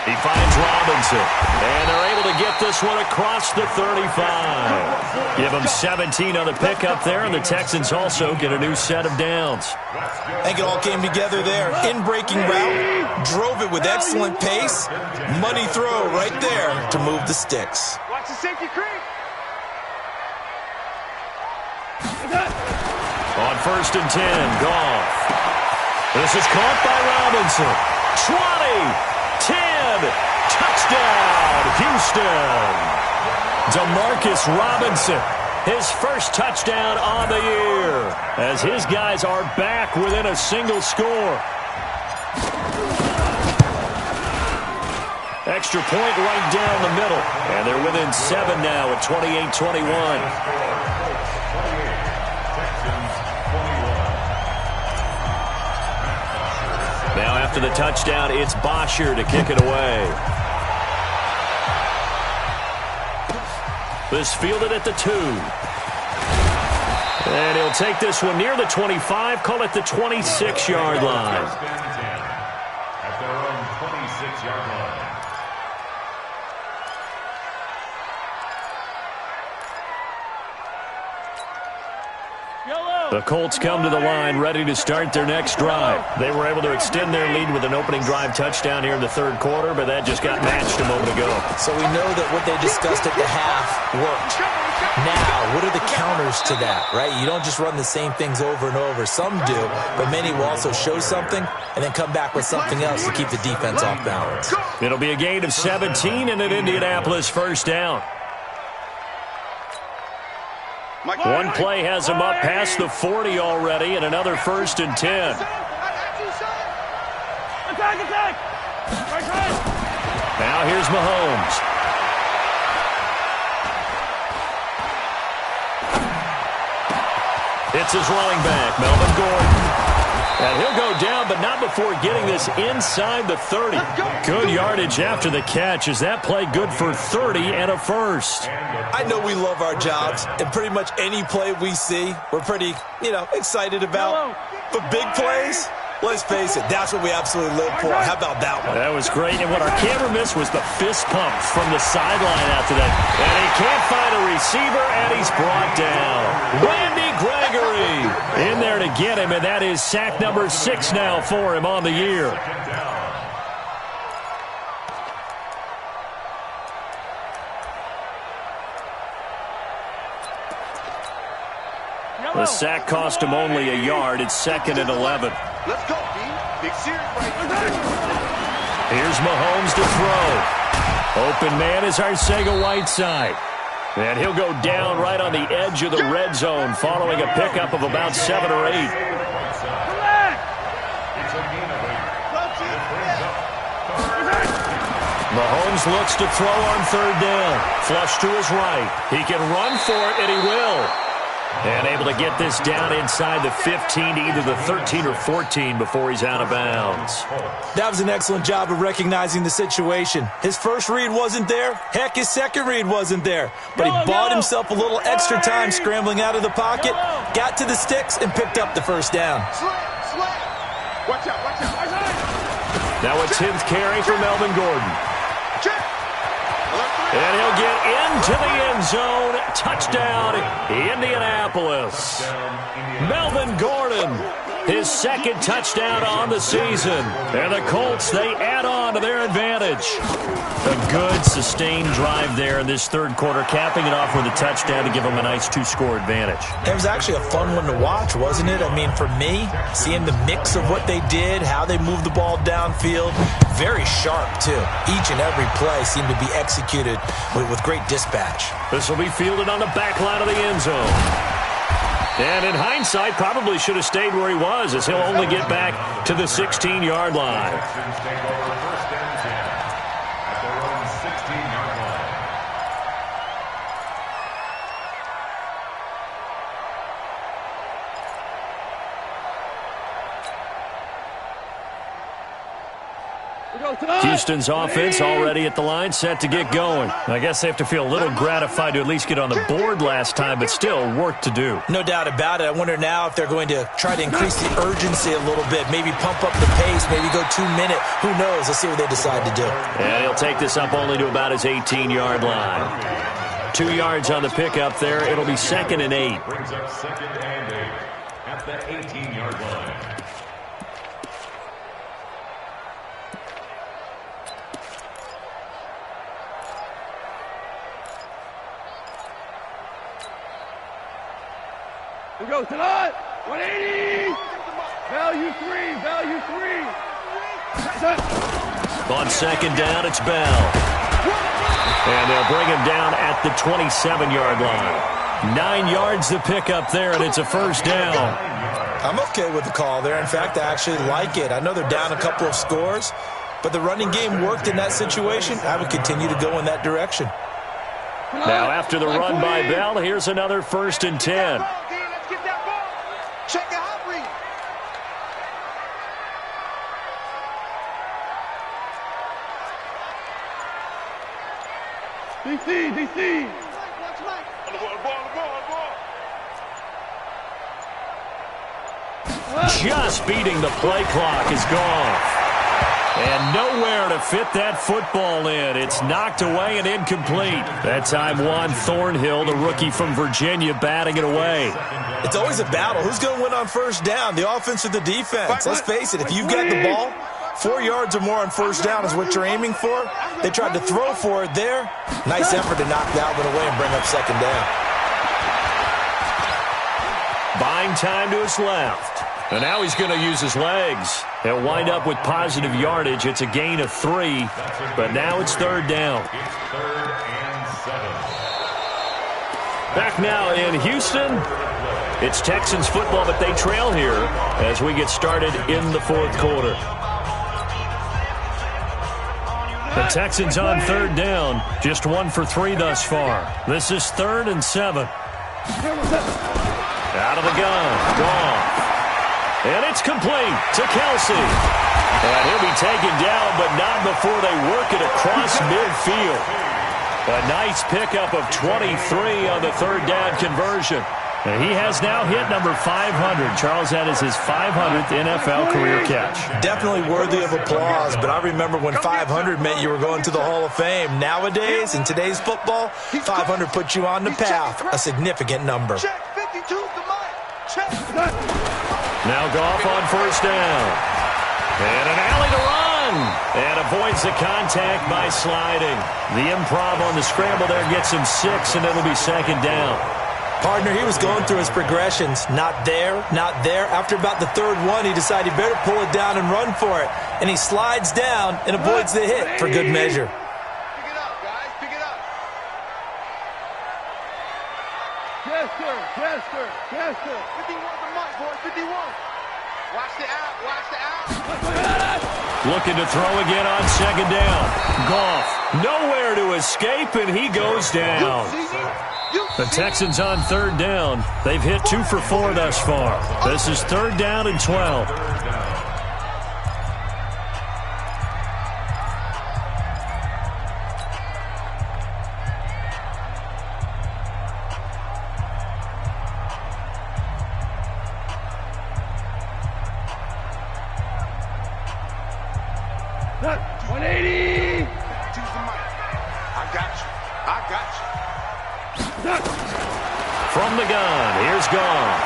He finds Robinson, and they're able to get this one across the 35. Give them 17 on the pickup there, and the Texans also get a new set of downs. I think it all came together there. In-breaking route, drove it with excellent pace. Money throw right there to move the sticks. Watch the safety creep. On 1st and 10, Goff. This is caught by Robinson. 20, 10, touchdown, Houston. DeMarcus Robinson, his first touchdown on the year, as his guys are back within a single score. Extra point right down the middle, and they're within 7 now at 28-21. Now after the touchdown, it's Bosher to kick it away. This fielded at the 2. And he'll take this one near the 25, call it the 26-yard line. At their own 26-yard line. The Colts come to the line ready to start their next drive. They were able to extend their lead with an opening drive touchdown here in the third quarter, but that just got matched a moment ago. So we know that what they discussed at the half worked. Now, what are the counters to that, right? You don't just run the same things over and over. Some do, but many will also show something and then come back with something else to keep the defense off balance. It'll be a gain of 17 and an Indianapolis first down. One play has him up past the 40 already, and another 1st and 10. Now here's Mahomes. It's his running back, Melvin Gordon. And he'll go down, but not before getting this inside the 30. Good yardage after the catch. Is that play good for 30 and a first? I know we love our jobs, and pretty much any play we see, we're pretty, excited about. But big plays, let's face it, that's what we absolutely live for. How about that one? That was great, and what our camera missed was the fist pump from the sideline after that. And he can't find a receiver, and he's brought down. Randy Gregory in there to get him, and that is sack number 6 now for him on the year. The sack cost him only a yard. It's 2nd and 11. Let's go, D. Big series right here. Here's Mahomes to throw. Open man is Arcega-Whiteside. And he'll go down right on the edge of the red zone following a pickup of about 7 or 8. Mahomes looks to throw on 3rd down. Flush to his right. He can run for it, and he will. And able to get this down inside the 15 to either the 13 or 14 before he's out of bounds. That was an excellent job of recognizing the situation. His first read wasn't there. Heck, his second read wasn't there. But he bought himself a little extra time scrambling out of the pocket, got to the sticks, and picked up the first down. Watch out, watch out. Now a 10th carry for Melvin Gordon. And he'll get into the end zone. Touchdown, Indianapolis. Melvin Gordon, his 2nd touchdown on the season. And the Colts, they add on to their advantage. A good, sustained drive there in this 3rd quarter, capping it off with a touchdown to give them a nice 2-score advantage. It was actually a fun one to watch, wasn't it? I mean, for me, seeing the mix of what they did, how they moved the ball downfield, very sharp, too. Each and every play seemed to be executed with great dispatch. This will be fielded on the back line of the end zone. And in hindsight, probably should have stayed where he was, as he'll only get back to the 16-yard line. Houston's offense already at the line, set to get going. I guess they have to feel a little gratified to at least get on the board last time, but still work to do. No doubt about it. I wonder now if they're going to try to increase the urgency a little bit, maybe pump up the pace, maybe go 2-minute. Who knows? Let's see what they decide to do. And he'll take this up only to about his 18-yard line. 2 yards on the pickup there. It'll be 2nd and 8. Brings up 2nd and 8 at the 18-yard line. We go tonight. 180. Value 3. Value 3. On 2nd down, it's Bell. And they'll bring him down at the 27-yard line. 9 yards to pick up there, and it's a first down. I'm okay with the call there. In fact, I actually like it. I know they're down a couple of scores, but the running game worked in that situation. I would continue to go in that direction. Now, after the run by Bell, here's another 1st and 10. Check the hot read. DC. Just beating the play clock is gone. And nowhere to fit that football in. It's knocked away and incomplete. That time Juan Thornhill, the rookie from Virginia, batting it away. It's always a battle. Who's going to win on first down, the offense or the defense? Let's face it, if you've got the ball, 4 yards or more on first down is what you're aiming for. They tried to throw for it there. Nice effort to knock that one away and bring up second down. Buying time to his left. And now he's going to use his legs. He'll wind up with positive yardage. It's a gain of 3, but now it's third down. It's 3rd and 7. Back now in Houston. It's Texans football, but they trail here as we get started in the fourth quarter. The Texans on third down, just 1 for 3 thus far. This is 3rd and 7. Out of the gun, Goff. And it's complete to Kelsey. And he'll be taken down, but not before they work it across midfield. A nice pickup of 23 on the third down conversion. And he has now hit number 500. Charles, that is his 500th NFL career catch. Definitely worthy of applause, but I remember when 500 meant you were going to the Hall of Fame. Nowadays, in today's football, 500 puts you on the path, a significant number. Check 52 the mic. Check. Now Goff on first down. And an alley to run. And avoids the contact by sliding. The improv on the scramble there gets him 6, and it'll be second down. Partner, he was going through his progressions. Not there, not there. After about the third one, he decided he better pull it down and run for it. And he slides down and avoids the hit for good measure. Pick it up, guys. Pick it up. Yes, sir. Yes, sir. Yes, sir. 51 the mic, boys. 51. Watch the out. Watch the out. Looking to throw again on second down. Goff nowhere to escape, and he goes down. The Texans on third down. They've hit 2 for 4 thus far. This is 3rd down and 12. From the gun, here's Goff.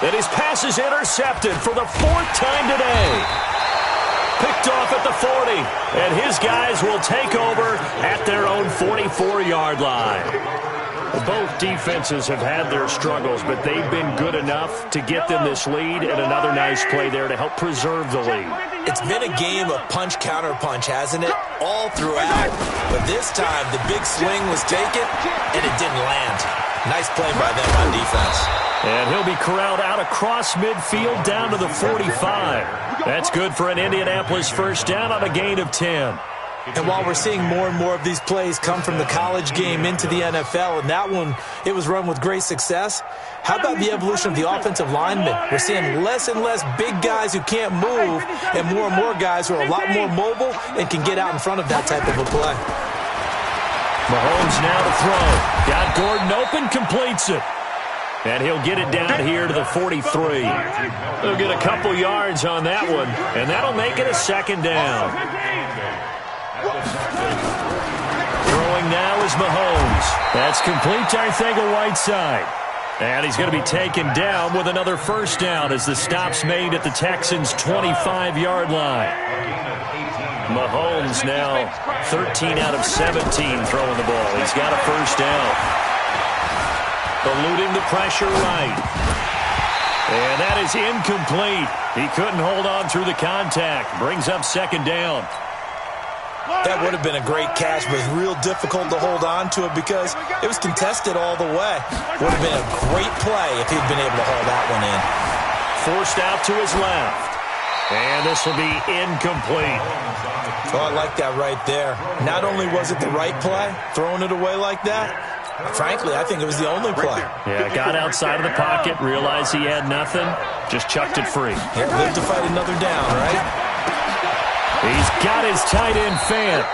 And his pass is intercepted for the 4th time today. Picked off at the 40, and his guys will take over at their own 44-yard line. Both defenses have had their struggles, but they've been good enough to get them this lead, and another nice play there to help preserve the lead. It's been a game of punch-counter-punch, hasn't it? All throughout. But this time, the big swing was taken, and it didn't land. Nice play by them on defense. And he'll be corralled out across midfield down to the 45. That's good for an Indianapolis first down on a gain of 10. And while we're seeing more and more of these plays come from the college game into the NFL, and that one, it was run with great success, how about the evolution of the offensive linemen? We're seeing less and less big guys who can't move and more guys who are a lot more mobile and can get out in front of that type of a play. Mahomes now to throw. Got Gordon open, completes it. And he'll get it down here to the 43. He'll get a couple yards on that one, and that'll make it a second down. Throwing now is Mahomes. That's complete to Arcega-Whiteside. And he's going to be taken down with another first down as the stop's made at the Texans' 25-yard line. Mahomes now 13 out of 17 throwing the ball. He's got a first down. Eluding the pressure right. And that is incomplete. He couldn't hold on through the contact. Brings up second down. That would have been a great catch, but it's real difficult to hold on to it because it was contested all the way. Would have been a great play if he'd been able to haul that one in. Forced out to his left. And this will be incomplete. Oh, I like that right there. Not only was it the right play, throwing it away like that, frankly, I think it was the only play. Yeah, got outside of the pocket, realized he had nothing, just chucked it free. Yeah, live to fight another down, right? He's got his tight end fan.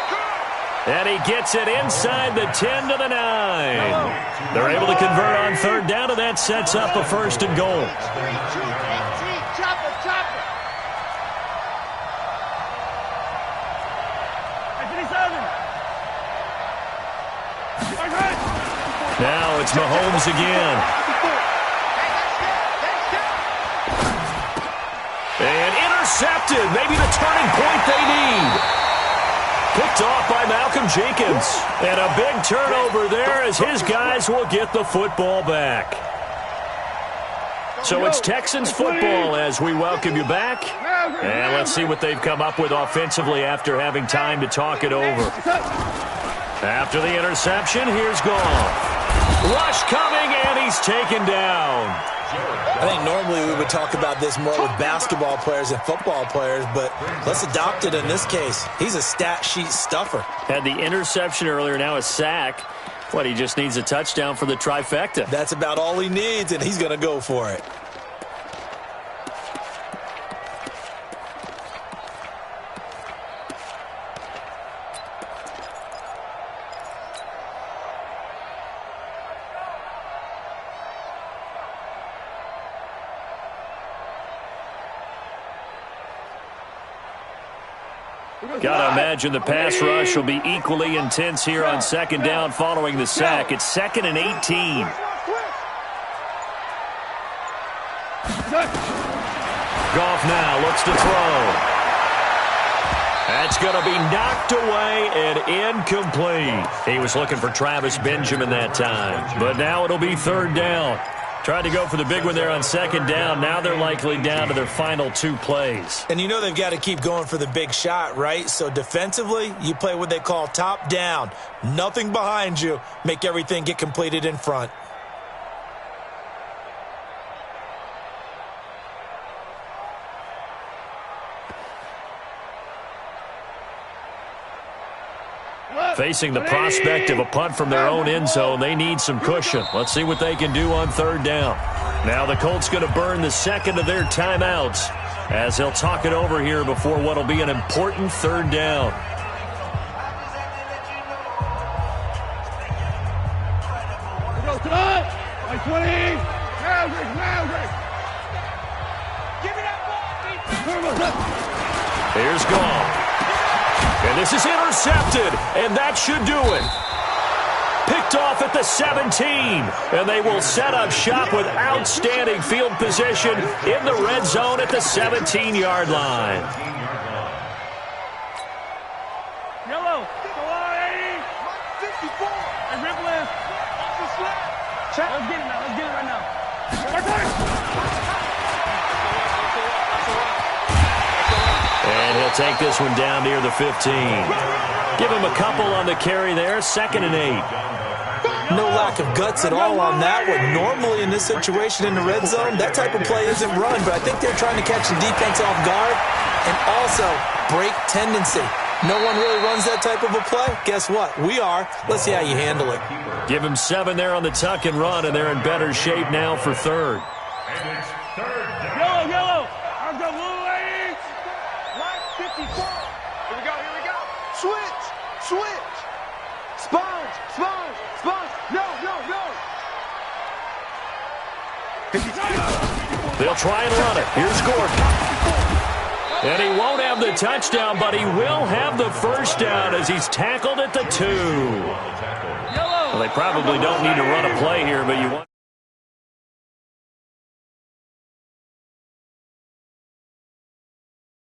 And he gets it inside the 10 to the 9. They're able to convert on third down, and that sets up a first and goal. it's Mahomes again. And intercepted. Maybe the turning point they need. Picked off by Malcolm Jenkins. And a big turnover there as his guys will get the football back. So it's Texans football as we welcome you back. And let's see what they've come up with offensively after having time to talk it over. After the interception, here's Goff. Rush coming, and he's taken down. I think normally we would talk about this more with basketball players and football players, but let's adopt it in this case. He's a stat sheet stuffer. Had the interception earlier, now a sack. What, he just needs a touchdown for the trifecta. That's about all he needs, and he's going to go for it. Got to imagine the pass rush will be equally intense here on second down following the sack. It's 2nd and 18. Goff now looks to throw. That's going to be knocked away and incomplete. He was looking for Travis Benjamin that time. But now it'll be 3rd down. Tried to go for the big one there on 2nd down. Now they're likely down to their final 2 plays. And you know they've got to keep going for the big shot, right? So defensively, you play what they call top down. Nothing behind you. Make everything get completed in front. Facing the prospect of a punt from their own end zone, they need some cushion. Let's see what they can do on 3rd down. Now the Colts going to burn the 2nd of their timeouts as they'll talk it over here before what will be an important 3rd down. Here's Goff. And this is intercepted, and that should do it. Picked off at the 17, and they will set up shop with outstanding field position in the red zone at the 17-yard line. Yellow, go on, 80. 54. Hey, Ripley, off the slip. Let's get it now. Let's get it right now. And he'll take this one down near the 15. Give him a couple on the carry there, 2nd and 8. No lack of guts at all on that one. Normally in this situation in the red zone, that type of play isn't run, but I think they're trying to catch the defense off guard and also break tendency. No one really runs that type of a play. Guess what? We are. Let's see how you handle it. Give him 7 there on the tuck and run, and they're in better shape now for 3rd. Yellow. I've got blue ladies. Right 54. Here we go. Switch. Sponge. No. They'll try and run it. Here's Gordon. And he won't have the touchdown, but he will have the 1st down as he's tackled at the 2. Well, they probably don't need to run a play here, but you want